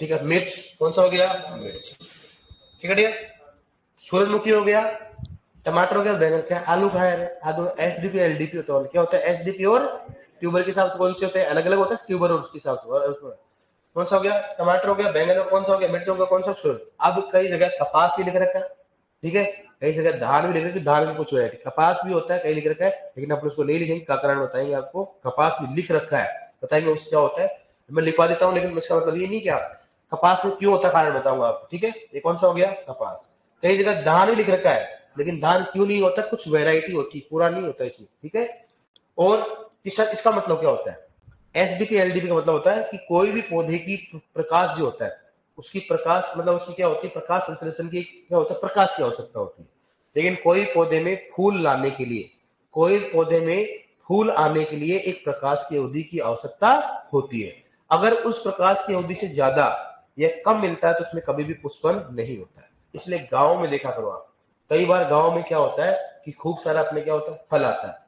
ठीक है, मिर्च कौन सा हो गया, मिर्च, ठीक है, सूरजमुखी हो गया, टमाटर हो गया, बैंगन, क्या आलू खाया है, आलू एसडीपी एलडीपी होता है, क्या होता है एसडीपी और ट्यूबर के हिसाब से कौन से होते हैं, अलग अलग होता है ट्यूबर और उसके हिसाब से, कौन सा हो गया, टमाटर हो गया, बैंगन कौन सा हो गया, मिर्च हो गया, कौन सा सूरज। अब कई जगह कपास भी लिख रखा है, ठीक है, कई जगह धान भी लिख रखा है, धान में कुछ वैरायटी कपास भी होता है, कहीं लिख रखा है, लेकिन अपन उसको नहीं लिखेंगे, क्या कारण बताएंगे आपको, कपास भी लिख रखा है, बताएंगे उससे क्या होता है, मैं लिखवा देता हूँ, लेकिन इसका मतलब ये नहीं क्या कपास में क्यों होता है, कारण बताऊंगा आपको, ठीक है, ये कौन सा हो गया कपास। कई जगह धान भी लिख रखा है, लेकिन धान क्यों नहीं होता, कुछ वैरायटी होती है, पूरा नहीं होता इसमें, ठीक है। और इसका मतलब क्या होता है, एसडीपी एलडीपी का मतलब होता है कि कोई भी पौधे की प्रकाश जो होता है, उसकी प्रकाश मतलब उसकी क्या होती है, प्रकाश संश्लेषण की क्या होता है, प्रकाश की आवश्यकता होती है। लेकिन कोई पौधे में फूल लाने के लिए, कोई पौधे में फूल आने के लिए एक प्रकाश की अवधि की आवश्यकता होती है। अगर उस प्रकाश की अवधि से ज्यादा या कम मिलता है तो उसमें कभी भी पुष्पन नहीं होता है। इसलिए गांव में देखा करो आप, कई बार गांव में क्या होता है कि खूब सारा अपने क्या होता है फल आता है,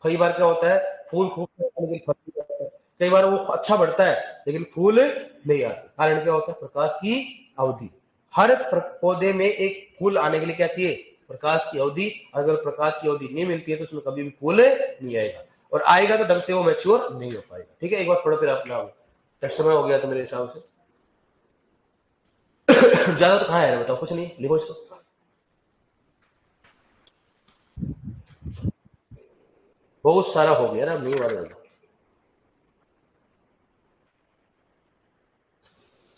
कई बार क्या होता है फूल खूब, लेकिन फल नहीं आता है। कई बार वो अच्छा बढ़ता है लेकिन फूल नहीं आते, कारण क्या होता है, प्रकाश की अवधि। हर पौधे में एक फूल आने के लिए क्या चाहिए, प्रकाश की अवधि। अगर प्रकाश की अवधि नहीं मिलती है तो उसमें कभी भी फूल नहीं आएगा, और आएगा तो ढंग से वो मैच्योर नहीं हो पाएगा, ठीक है। एक बार पढ़ो फिर अपना टेस्ट में हो गया तो मेरे हिसाब से ज्यादा तो कहाँ है बताओ, कुछ नहीं, लिखो इसको। बहुत सारा हो गया ना, नहीं वाला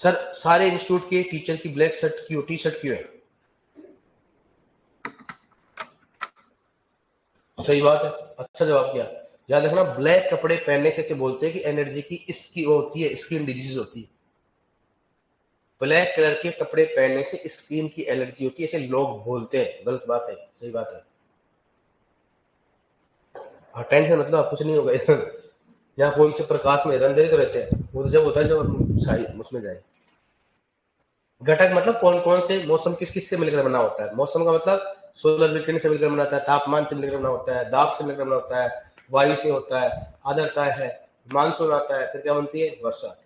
सर, सारे इंस्टीट्यूट के टीचर की ब्लैक शर्ट क्यों, टी शर्ट क्यों है, सही बात है, अच्छा जवाब किया। याद रखना, ब्लैक कपड़े पहनने से बोलते हैं कि एनर्जी की इसकी होती है, स्किन डिजीज होती है। ब्लैक कलर के कपड़े पहनने से स्किन की एलर्जी होती है, ऐसे लोग बोलते हैं, गलत बात है, सही बात है। हाँ, टेंशन मतलब कुछ नहीं होगा यहाँ कौन से प्रकाश में अंधेरे तो रहते हैं, वो तो जब होता है जब उसमें जाए। घटक मतलब कौन कौन से मौसम किस किस से मिलकर बना होता है, मौसम का मतलब सोलर विकिरण से मिलकर बना होता है, तापमान से मिलकर बना होता है, दाब से मिलकर बना होता है, वायु से होता है, आर्द्रता है, मानसून आता है, फिर क्या बनती है, वर्षा।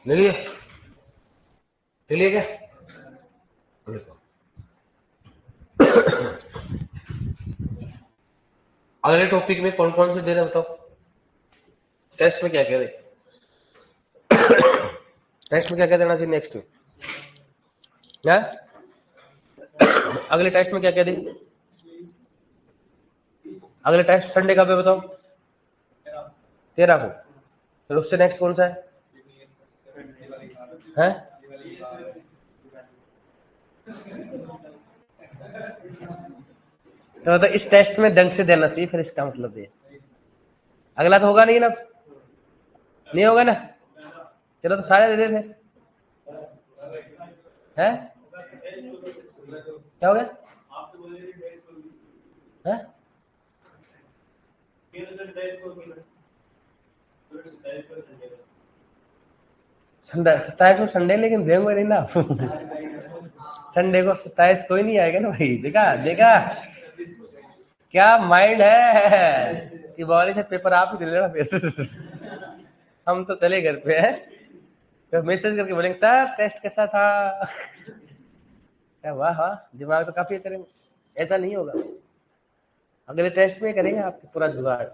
लिखिए, लिखिए क्या, लिखो। अगले टॉपिक में कौन कौन से दे रहे हैं बताओ, टेस्ट में क्या क्या दे, टेस्ट में क्या क्या देना चाहिए नेक्स्ट में, क्या अगले टेस्ट में क्या क्या दे, अगले टेस्ट संडे का भी बताओ, 13 को, फिर उससे नेक्स्ट कौन सा है? तो मतलब इस टेस्ट में ढंग से देना चाहिए, फिर इसका मतलब ये अगला तो होगा नहीं ना, नहीं होगा ना, चलो तो सारे दे दे, हैं क्या हो गया है? संडे 27 को संडे, लेकिन देंगे नहीं ना संडे को 27 कोई नहीं आएगा ना भाई, देखा देखा क्या माइंड है कि बॉडी से पेपर आप ही दे लेना फिर हम तो चले घर पे हैं, तो मैसेज करके बोलेंगे सर टेस्ट कैसा था क्या, वाह वाह दिमाग तो काफी तेरे में। ऐसा नहीं होगा, अगले टेस्ट में करेंगे आपको पूरा जुगाड़,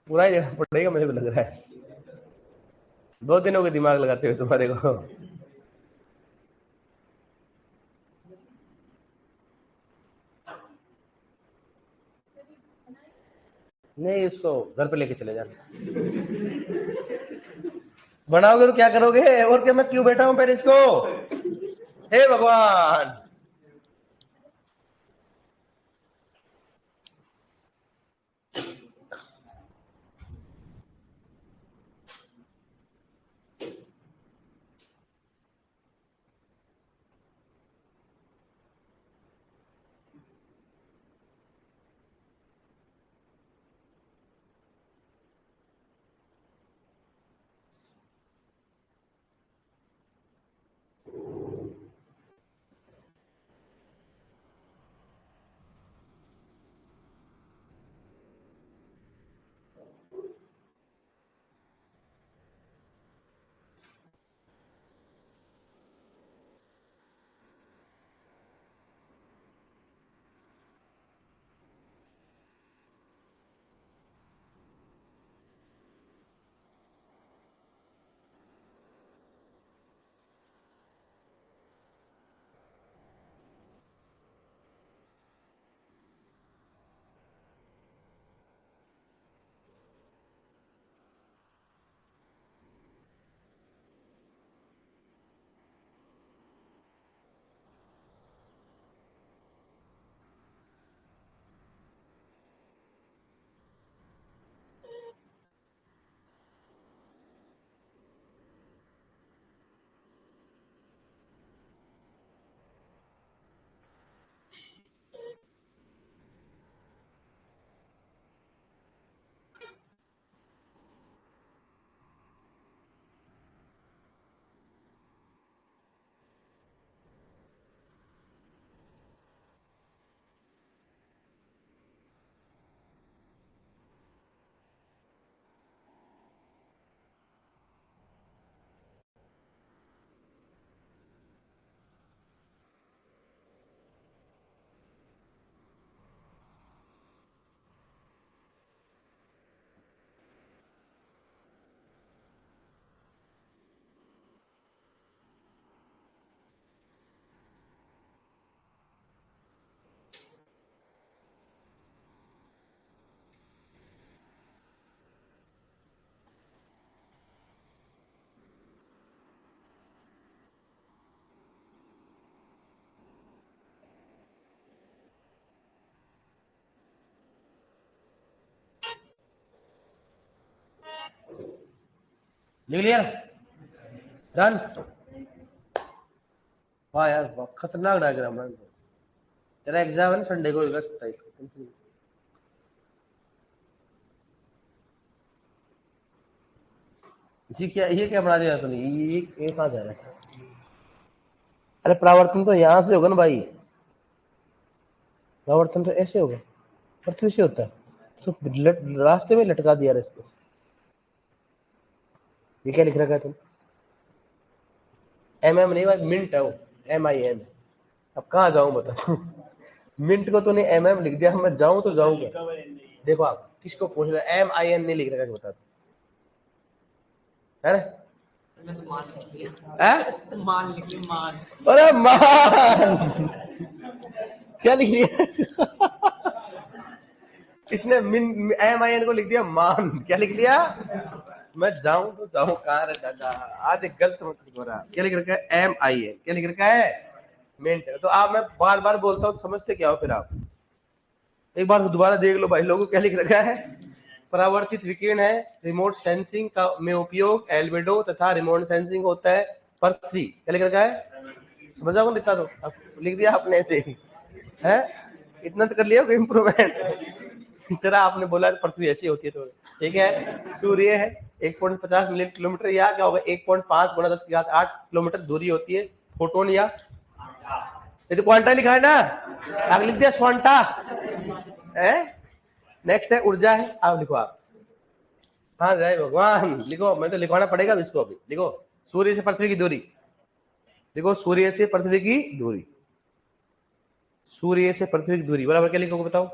पूरा ही देना पड़ेगा मुझे लग रहा है। 2 दिन हो गए दिमाग लगाते हुए तुम्हारे को। नहीं, इसको घर पे लेके चले जाना। बनाओगे तो क्या करोगे? और क्या, मैं क्यों बैठा हूं पहले इसको? हे भगवान। लिख लिया? डन। वाह यार, वाह, खतरनाक डायग्राम है। तेरा एग्जाम है ना संडे को, अगस्त 27 को, टेंशन नहीं। इसी क्या, ये क्या बना दिया तूने? ये कहाँ जा रहा है? अरे परावर्तन तो यहाँ से होगा ना भाई, परावर्तन तो ऐसे होगा, पृथ्वी से होता है। तो रास्ते में लटका दिया रे इसको। ये क्या लिख रखा है तुम? MM नहीं भाई, मिंट है वो, MIN। अब कहाँ जाऊं बता। मिंट को तूने MM लिख दिया, मैं जाऊं तो जाऊंगा। देखो आप किसको पूछ रहे, MIN नहीं लिख रखा है, बता है ना? मान लिख लिया, मान। अरे मान क्या लिख लिया? इसने MIN को लिख दिया मान। क्या लिख लिया? मैं जाऊं तो जाऊं कहाँ रे दादा, आज एक गलत मत लिखो रहा। क्या लिख रखा है? MIN। क्या लिख रखा है? मिंट। तो आप, मैं बार बार बोलता हूँ तो समझते क्या हो फिर आप? एक बार दोबारा देख लो भाई लोगों, क्या लिख रखा है? परावर्तित विकिरण है, रिमोट सेंसिंग का में उपयोग एल्बेडो तथा रिमोट सेंसिंग होता है पृथ्वी। क्या लिख रखा है? समझ जाओ, लिखा दो, लिख दिया आपने ऐसे ही है। इतना तो कर लिया कोई इंप्रूवमेंट। जरा आपने बोला पृथ्वी ऐसी होती है तो ठीक है। सूर्य है 1.50 मिलियन किलोमीटर, या क्या होगा 1.5 गुणा 10⁸ दूरी होती है। फोटोन या, ये तो क्वांटा लिखा है ना, आगे लिख दिया स्वांटा है। नेक्स्ट है ऊर्जा है, आप लिखो आप। हाँ जय भगवान, लिखो, मैं तो लिखवाना पड़ेगा इसको अभी। लिखो सूर्य से पृथ्वी की दूरी, देखो सूर्य से पृथ्वी की दूरी, सूर्य से पृथ्वी की दूरी बराबर क्या लिखोगे बताओ?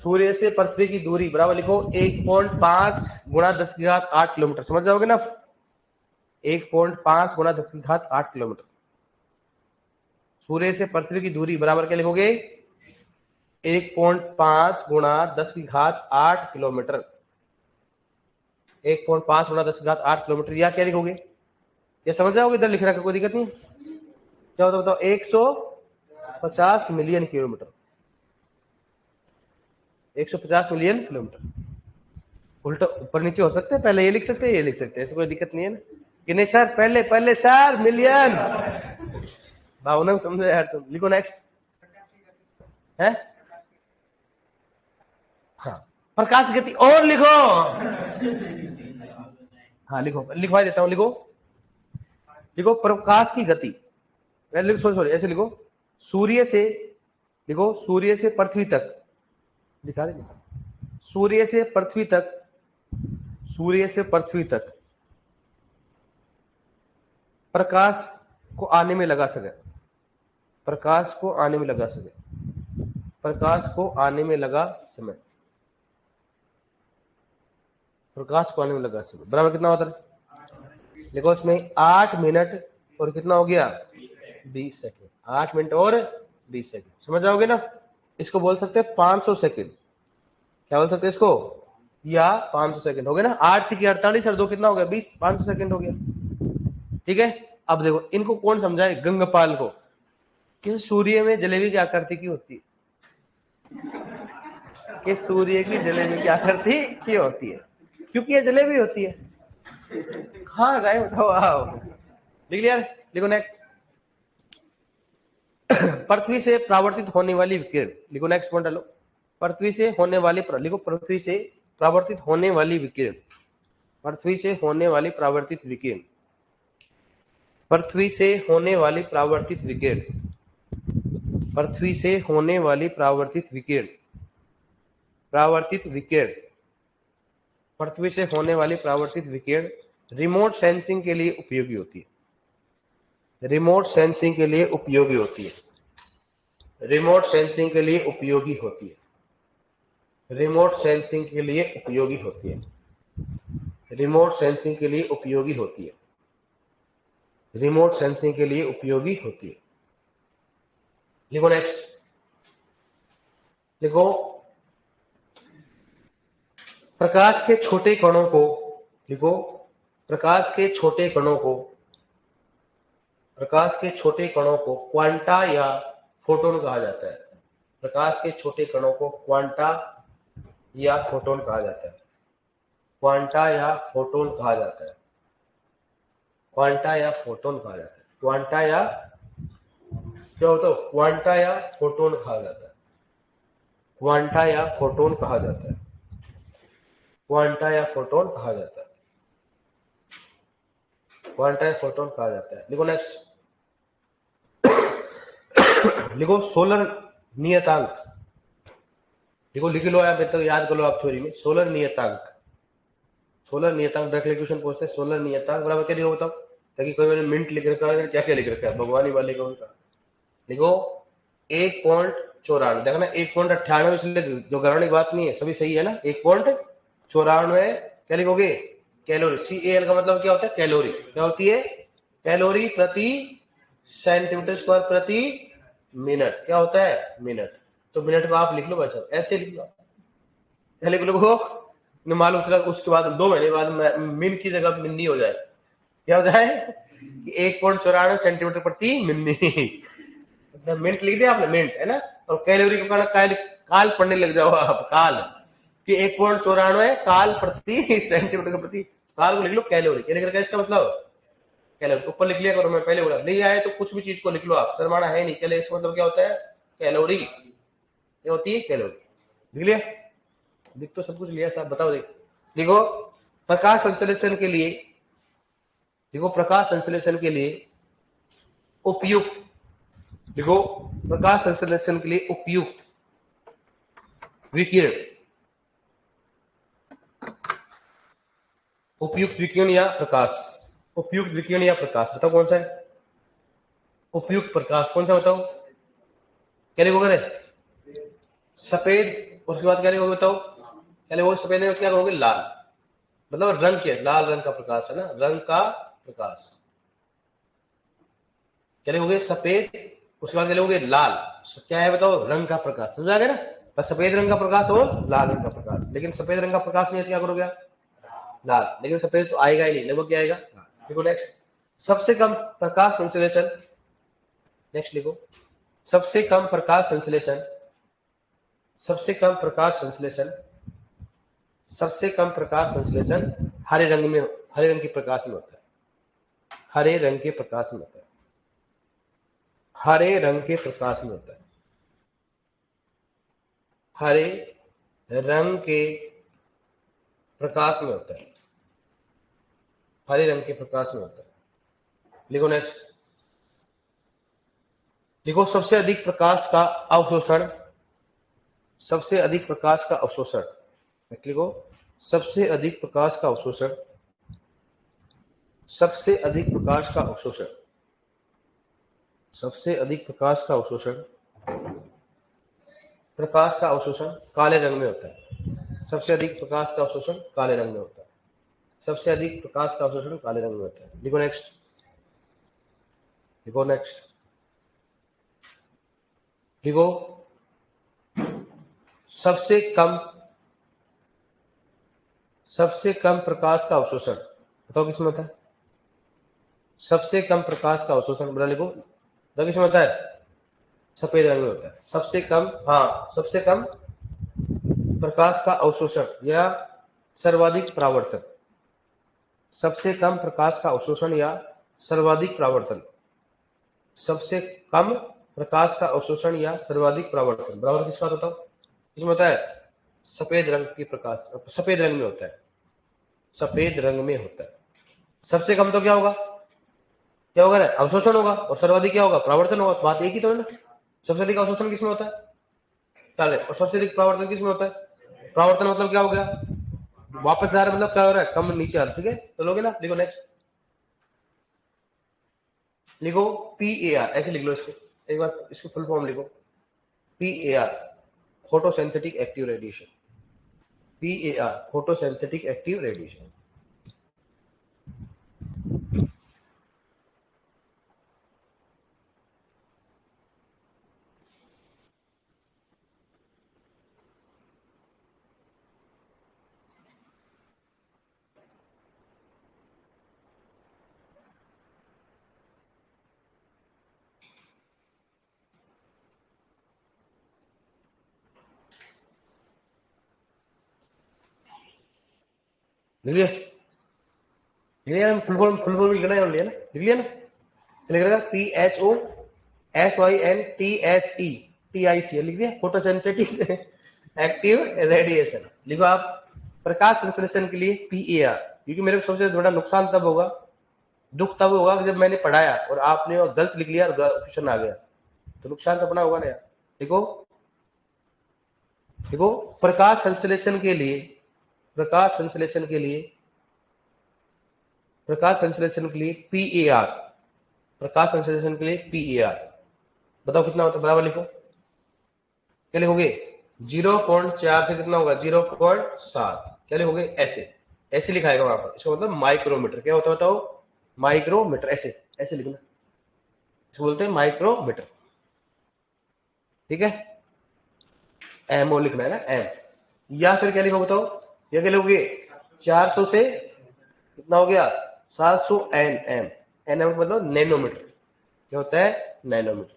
सूर्य से पृथ्वी की दूरी बराबर लिखो 1.5 गुणा 10 की घात 8 किलोमीटर, समझ जाओगे ना? 1.5 गुणा 10 की घात 8 किलोमीटर। सूर्य से पृथ्वी की दूरी बराबर क्या लिखोगे? 1.5 गुणा 10 की घात 8 किलोमीटर। 1.5 गुणा 10 की घात 8 किलोमीटर, या क्या लिखोगे? ये समझ जाओगे, इधर लिखने का कोई दिक्कत नहीं है। क्या होता बताओ? 150 मिलियन किलोमीटर। 150 million kilometre. उल्टा ऊपर नीचे हो सकते हैं, पहले ये लिख सकते हैं, ये लिख सकते हैं, ऐसे कोई दिक्कत नहीं है ना कि नहीं सर पहले पहले सर मिलियन। भावना समझो यार तुम। लिखो नेक्स्ट है। हाँ प्रकाश गति और लिखो। हाँ लिखो, लिखवा देता हूं, लिखो लिखो प्रकाश की गति। लिखो सॉरी ऐसे लिखो, सूर्य से लिखो, सूर्य से पृथ्वी तक, लिखा रहे सूर्य से पृथ्वी तक, सूर्य से पृथ्वी तक प्रकाश को आने में लगा सके, प्रकाश को आने में लगा सके, प्रकाश को आने में लगा समय, प्रकाश को आने में लगा समय बराबर कितना होता है? देखो इसमें 8 मिनट और कितना हो गया? 20 सेकंड। 8 मिनट और 20 सेकंड, समझ जाओगे ना? इसको बोल सकते हैं 500 सेकंड। क्या बोल सकते हैं इसको? या 500 सेकंड हो गया ना? 8 से 48 और 2 कितना हो गया? 20, 500 सेकंड हो गया। ठीक है, अब देखो इनको कौन समझाए? गंगपाल को कि सूर्य में जलेबी की आकृति की होती है, कि सूर्य की जलेबी की आकृति की होती है, क्योंकि ये जलेबी होती है। हाँ गए बताओ आप, लिख लिया? लिखो नेक्स्ट। पृथ्वी से परावर्तित होने वाली विकिरण, लिखो नेक्स्ट पॉइंट डालो। पृथ्वी से होने वाली, लिखो पृथ्वी से परावर्तित होने वाली विकिरण, पृथ्वी से होने वाली परावर्तित विकिरण, पृथ्वी से होने वाली परावर्तित विकिरण, पृथ्वी से होने वाली परावर्तित विकिरण, परावर्तित विकिरण, पृथ्वी से होने वाली परावर्तित विकिरण रिमोट सेंसिंग के लिए उपयोगी होती है, रिमोट सेंसिंग के लिए उपयोगी होती है, रिमोट सेंसिंग के लिए उपयोगी होती है, रिमोट सेंसिंग के लिए उपयोगी होती है, रिमोट सेंसिंग के लिए उपयोगी होती है, रिमोट सेंसिंग के लिए उपयोगी होती है। लिखो नेक्स्ट। लिखो प्रकाश के छोटे कणों को, लिखो प्रकाश के छोटे कणों को, प्रकाश के छोटे कणों को क्वांटा या फोटोन कहा जाता है। प्रकाश के छोटे कणों को क्वांटा या फोटोन कहा जाता है, क्वांटा या फोटोन कहा जाता है, क्वांटा या फोटोन कहा जाता है, क्वांटा या क्या होता है? क्वांटा या फोटोन कहा जाता है, क्वांटा या फोटोन कहा जाता है, क्वांटा या फोटोन कहा जाता है, क्वांटा या फोटोन कहा जाता है। लिखो नेक्स्ट। लिखो सोलर नियतांक, लिखो लिख लो आप, तक याद कर लो आप थ्योरी में। सोलर नियतांक, सोलर नियतांक डायरेक्टली क्वेश्चन पूछते हैं। सोलर नियतांक बराबर क्या लिखो बताओ, ताकि कोई मैंने मिनट लिख रखा है, क्या क्या लिख रखा है, भगवानी वाले का उनका। लिखो 1.94, देखना 1.98 इसलिए जो गणना की बात नहीं है, सभी सही है ना। 1.94 क्या लिखोगे? कैलोरी। CAL का मतलब क्या होता है? कैलोरी। क्या होती है? कैलोरी प्रति सेंटीमीटर स्क्वायर प्रति मिनट। क्या होता है? मिनट। तो मिनट को आप लिख लो भाई साहब, ऐसे लिख लो, लिख लो, मालूम चला उसके बाद 2 महीने बाद मिन की जगह मिन्नी हो जाए। क्या हो जाए? 1.94 सेंटीमीटर प्रति मिन्नी। मिनट लिख दिया आपने, मिनट है ना। और कैलोरी को काल पढ़ने लग जाओ आप, काल कि 1.94 काल प्रति सेंटीमीटर प्रति, काल को लिख लो कैलोरी। क्या लिख रखा है इसका मतलब? कैलोरी। ऊपर लिख लिया करो, मैं पहले बोला नहीं आए तो कुछ भी चीज को लिख लो आप, शर्माना है नहीं। कैलोरी इसका मतलब क्या होता है? कैलोरी। क्या होती है? कैलोरी। लिख लिया? लिख तो सब कुछ लिया साहब, बताओ। देखो प्रकाश संश्लेषण के लिए, देखो प्रकाश संश्लेषण के लिए उपयुक्त, देखो प्रकाश संश्लेषण के लिए उपयुक्त विकिरण, उपयुक्त विकिरण या प्रकाश, उपयुक्त विकिरण या प्रकाश बताओ कौन सा है? उपयुक्त प्रकाश कौन सा बताओ? क्या लिखोगे? सफेद उसके बाद क्या लिखोगे बताओ, क्या लिखोगे, सफेद रंग क्या कहोगे, लाल, मतलब रंग क्या, लाल रंग का प्रकाश है ना, रंग का प्रकाश, क्या लिखोगे सफेद, उसके बाद क्या लिखोगे लाल, क्या है बताओ, रंग का प्रकाश, समझ आ गया ना, बस सफेद रंग का प्रकाश और लाल रंग का प्रकाश, लेकिन सफेद रंग का प्रकाश नहीं है क्या करोगे, लाल, लेकिन सफेद तो आएगा ही नहीं, लगभग क्या आएगा, देखो नेक्स्ट, सबसे कम प्रकाश संश्लेषण, नेक्स्ट लिखो, सबसे कम प्रकाश संश्लेषण, सबसे कम प्रकाश संश्लेषण, सबसे कम प्रकाश संश्लेषण हरे रंग में, हरे रंग के प्रकाश में होता है, हरे रंग के प्रकाश में होता है, हरे रंग के प्रकाश में होता है, हरे रंग के प्रकाश में होता है, हरे रंग के प्रकाश में होता है, लिखो नेक्स्ट, लिखो सबसे अधिक प्रकाश का अवशोषण, सबसे अधिक प्रकाश का अवशोषण, लिखो सबसे अधिक प्रकाश का अवशोषण, सबसे अधिक प्रकाश का अवशोषण, सबसे अधिक प्रकाश का अवशोषण, प्रकाश का अवशोषण काले रंग में होता है, सबसे अधिक प्रकाश का अवशोषण काले रंग में होता है, सबसे अधिक प्रकाश का अवशोषण काले रंग में होता है, लिखो नेक्स्ट, लिखो नेक्स्ट, लिखो सबसे कम, सबसे कम प्रकाश का अवशोषण, बताओ किसमें होता है, सबसे कम प्रकाश का अवशोषण बड़ा लिखो, बताओ किसमें होता है, सफेद रंग में होता है, सबसे कम, हाँ सबसे कम प्रकाश का अवशोषण या सर्वाधिक परावर्तन, सबसे कम प्रकाश का अवशोषण या सर्वाधिक परावर्तन, सबसे कम प्रकाश का अवशोषण या सर्वाधिक परावर्तन बराबर किसका होता है, किसमें होता है, सफेद रंग की प्रकाश, सफेद रंग में होता है, सफेद रंग में होता है, सबसे कम तो क्या होगा, क्या होगा ना, अवशोषण होगा, और सर्वाधिक क्या होगा, परावर्तन होगा, बात एक ही तो है ना, सबसे अधिक अवशोषण किसमें होता है, काले, और सबसे अधिक परावर्तन किसमें होता है, परावर्तन मतलब क्या हो गया, वापस आ रहा है, मतलब क्या हो रहा है, कम नीचे आ रहा है, ठीक है, तो लोगे ना, लिखो नेक्स्ट, लिखो PAR, ऐसे लिख लो इसको, एक बार इसको फुल फॉर्म लिखो, PAR photosynthetic active radiation, PAR photosynthetic active radiation, लिख लिया, लिख लिया, फुल फॉर्म लिखना है, लिया ना, लिख लिया ना, लिख रहेगा PHOSYNTHETIC, लिख दिया, फोटोसिंथेटिक एक्टिव रेडिएशन, लिखो आप, प्रकाश संश्लेषण के लिए PAR, क्योंकि मेरे को सबसे बड़ा नुकसान तब होगा, दुख तब होगा कि जब मैंने पढ़ाया और आपने गलत लिख लिया और क्वेश्चन आ गया, तो नुकसान तो अपना होगा ना यार, देखो, देखो प्रकाश संश्लेषण के लिए, प्रकाश संश्लेषण के लिए, प्रकाश संश्लेषण के लिए PAR, प्रकाश संश्लेषण के लिए PAR, बताओ कितना होता है, बराबर लिखो, क्या लिखोगे, 0.4 से कितना होगा, 0.7, क्या लिखोगे, ऐसे, ऐसे लिखाएगा वहां पर, इसका मतलब माइक्रोमीटर, क्या होता है बताओ, माइक्रोमीटर, ऐसे ऐसे लिखना, इसको बोलते हैं माइक्रोमीटर, ठीक है, MO लिखना है ना, M, या फिर क्या लिखो बताओ, या क्या लिखोगे, 400 से कितना हो गया, 700 nm, nm मतलब नैनोमीटर, क्या होता है, नैनोमीटर,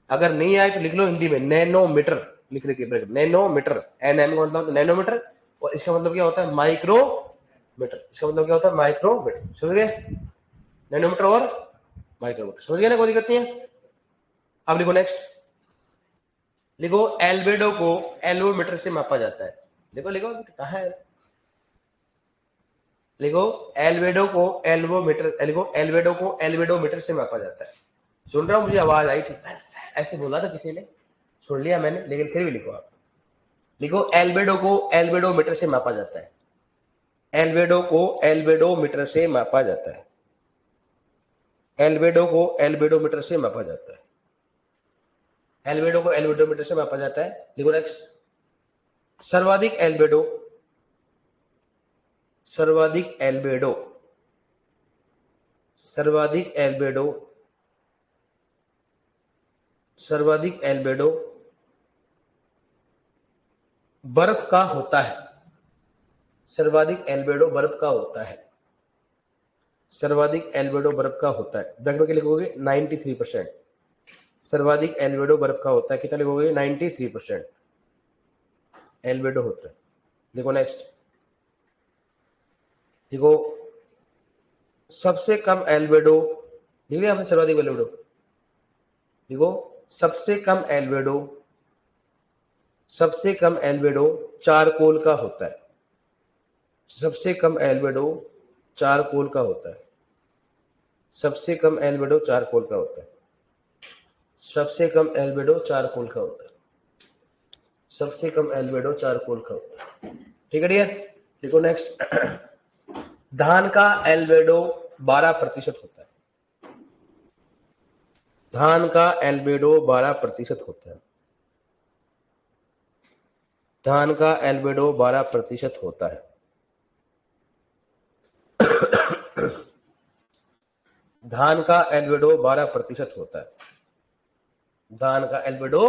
अगर नहीं आए तो लिख लो हिंदी में नैनोमीटर, लिख रहे ब्रैकेट, नैनोमीटर, nm का मतलब नैनोमीटर, और इसका मतलब क्या होता है, माइक्रोमीटर, इसका मतलब क्या होता है, माइक्रोमीटर, समझ गए, नैनोमीटर और माइक्रोमीटर, समझ गए ना, कोई दिक्कत नहीं है, अब लिखो नेक्स्ट, लिखो एल्बेडो को एल्वोमीटर से मापा जाता है, लिखो लिखो कहाँ है, लिखो एल्बेडो को एल्वोमीटर, लिखो एल्बेडो को एल्बेडोमीटर से मापा जाता है, सुन रहा हूं, मुझे आवाज आई थी, बस ऐसे बोला था किसी ने, सुन लिया मैंने, लेकिन फिर भी लिखो आप, लिखो एल्बेडो को एल्बेडोमीटर से मापा जाता है, एल्बेडो को एल्बेडोमीटर से मापा जाता है, एल्बेडो को एल्बेडोमीटर से मापा जाता है, एल्बेडो को एल्बेडोमीटर से मापा जाता है, लिखो नेक्स्ट, सर्वाधिक एल्बेडो, सर्वाधिक एल्बेडो, सर्वाधिक एल्बेडो, सर्वाधिक एल्बेडो बर्फ का होता है। सर्वाधिक एल्बेडो बर्फ का होता है। सर्वाधिक एल्बेडो बर्फ का होता है। ब्रैकेट में लिखोगे 93%। सर्वाधिक एल्बेडो बर्फ का होता है, कितना लिखोगे? 93% एल्बेडो होता है। देखो नेक्स्ट, देखो सबसे कम एल्बेडो, लिख लिया आपने सर्वाधिक एल्बेडो? देखो सबसे कम एल्बेडो, सबसे कम एल्बेडो चारकोल का होता है। सबसे कम एल्बेडो चारकोल का होता है। सबसे कम एल्बेडो चारकोल का होता है। सबसे कम एल्बेडो चारकोल का होता है। सबसे कम एल्बेडो चारकोल का होता है। ठीक है डियर, देखो नेक्स्ट, धान का एल्बेडो 12% होता है। धान का एल्बेडो 12% होता है। धान का एल्बेडो 12% होता है। धान का एल्बेडो 12% होता है। धान का एल्बेडो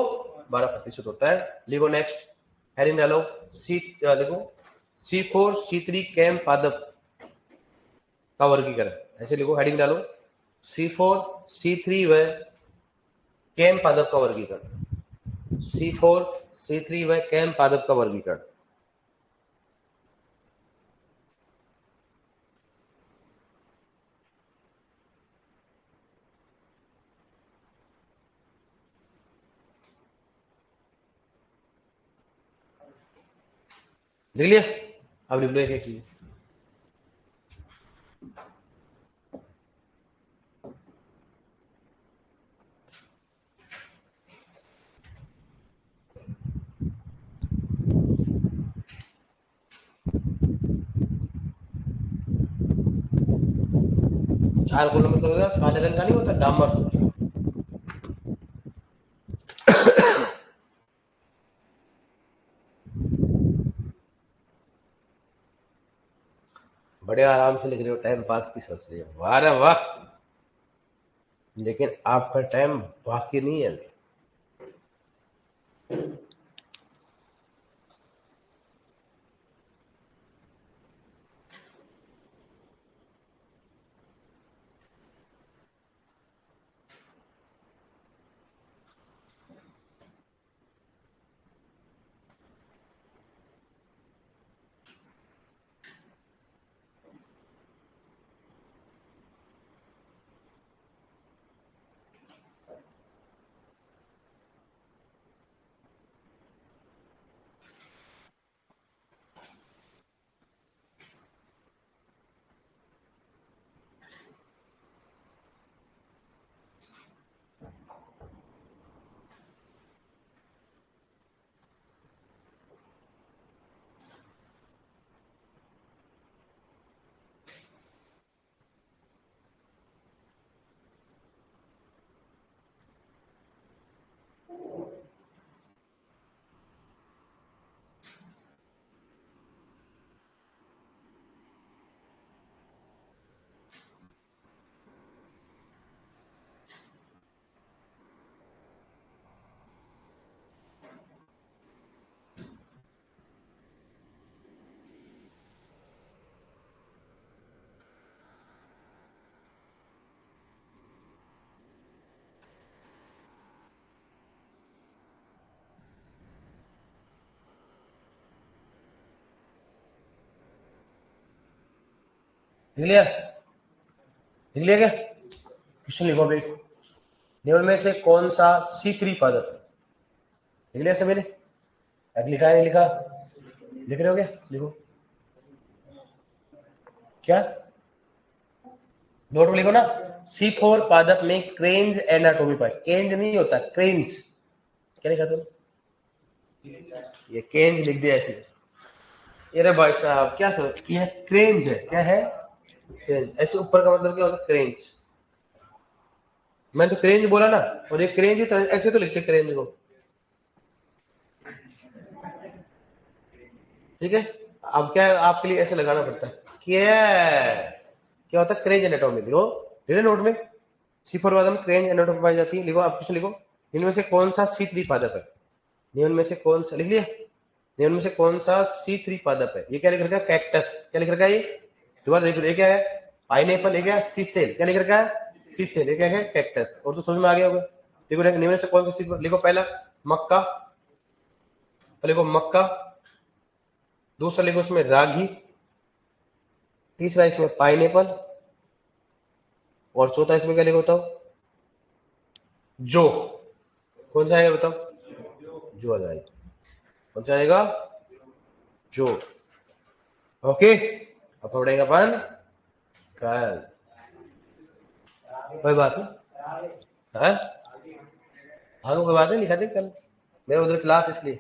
12% होता है। लिखो नेक्स्ट, हेडिंग डालो, सी लिखो C4 C3 कैम पादप का वर्गीकरण। ऐसे लिखो, हेडिंग डालो, C4 C3 व कैम पादप का वर्गीकरण। C4 C3 व कैम पादप का वर्गीकरण। देख लिया? अब लिख लो एक एक चीज। चार कोल मतलब काले रंग का नहीं होता, डामर। बड़े आराम से लिख रहे हो, टाइम पास की सोच रही हो, वाह रे वाह। लेकिन आपका टाइम बाकी नहीं है। लिख लिया? लिख लिया क्या? क्वेश्चन लिखो भाई, निम्न में से कौन सा C3 पादप है? लिख लिया सभी ने? अब लिखा है नहीं लिखा? लिख रहे हो क्या? लिखो क्या, नोट में लिखो ना। C4 पादप में क्रेन्स एनाटोमी पाई, केंज नहीं होता, क्रेन्स। क्या लिखा तुम? ये केंज लिख दिया ऐसे। अरे भाई साहब क्या कर, ये क्रेन्स है। क्या है? क्रेन्स। ऐसे ऊपर का मतलब क्या होता है? क्रेन्स। मैंने तो क्रेन्ज बोला ना, और ये क्रेन्ज तो ऐसे तो लिखते क्रेन्ज को। ठीक है, अब क्या है, आपके लिए ऐसे लगाना पड़ता है। क्या होता है क्रेंज एनाटॉमी, देखो मेरे नोट में सी फॉर वादम क्रेंज एनाटॉमी पाई जाती है। लिखो, आप कुछ लिखो, इनमें से कौन सा C3 पादप है, निम्न में से कौन सा, लिख लिया, निम्न में से कौन सा C3 पादप है। ये क्या लिख रखा है, कैक्टस। क्या लिख रखा है ये, दोबारा देखो, ये क्या है पाइनएप्पल, ये क्या है सीसेल। क्या लिख रखा है सीसेल, ये क्या है कैक्टस। और तो समझ में आ गया होगा। देखो निम्न में से कौन सा सीड, लिखो पहला मक्का, लिखो मक्का, दूसरा लिखो इसमें रागी, तीसरा इसमें पाइनएप्पल, और चौथा इसमें क्या लिखो बताओ, जो। कौन सा आएगा बताओ, जो आ जाएगा। कौन सा आएगा, जो। ओके, अब पढ़ेंगे अपन कल, कोई बात नहीं, हाँ हाँ कोई बात नहीं, लिखा दे कल, मेरा उधर क्लास इसलिए।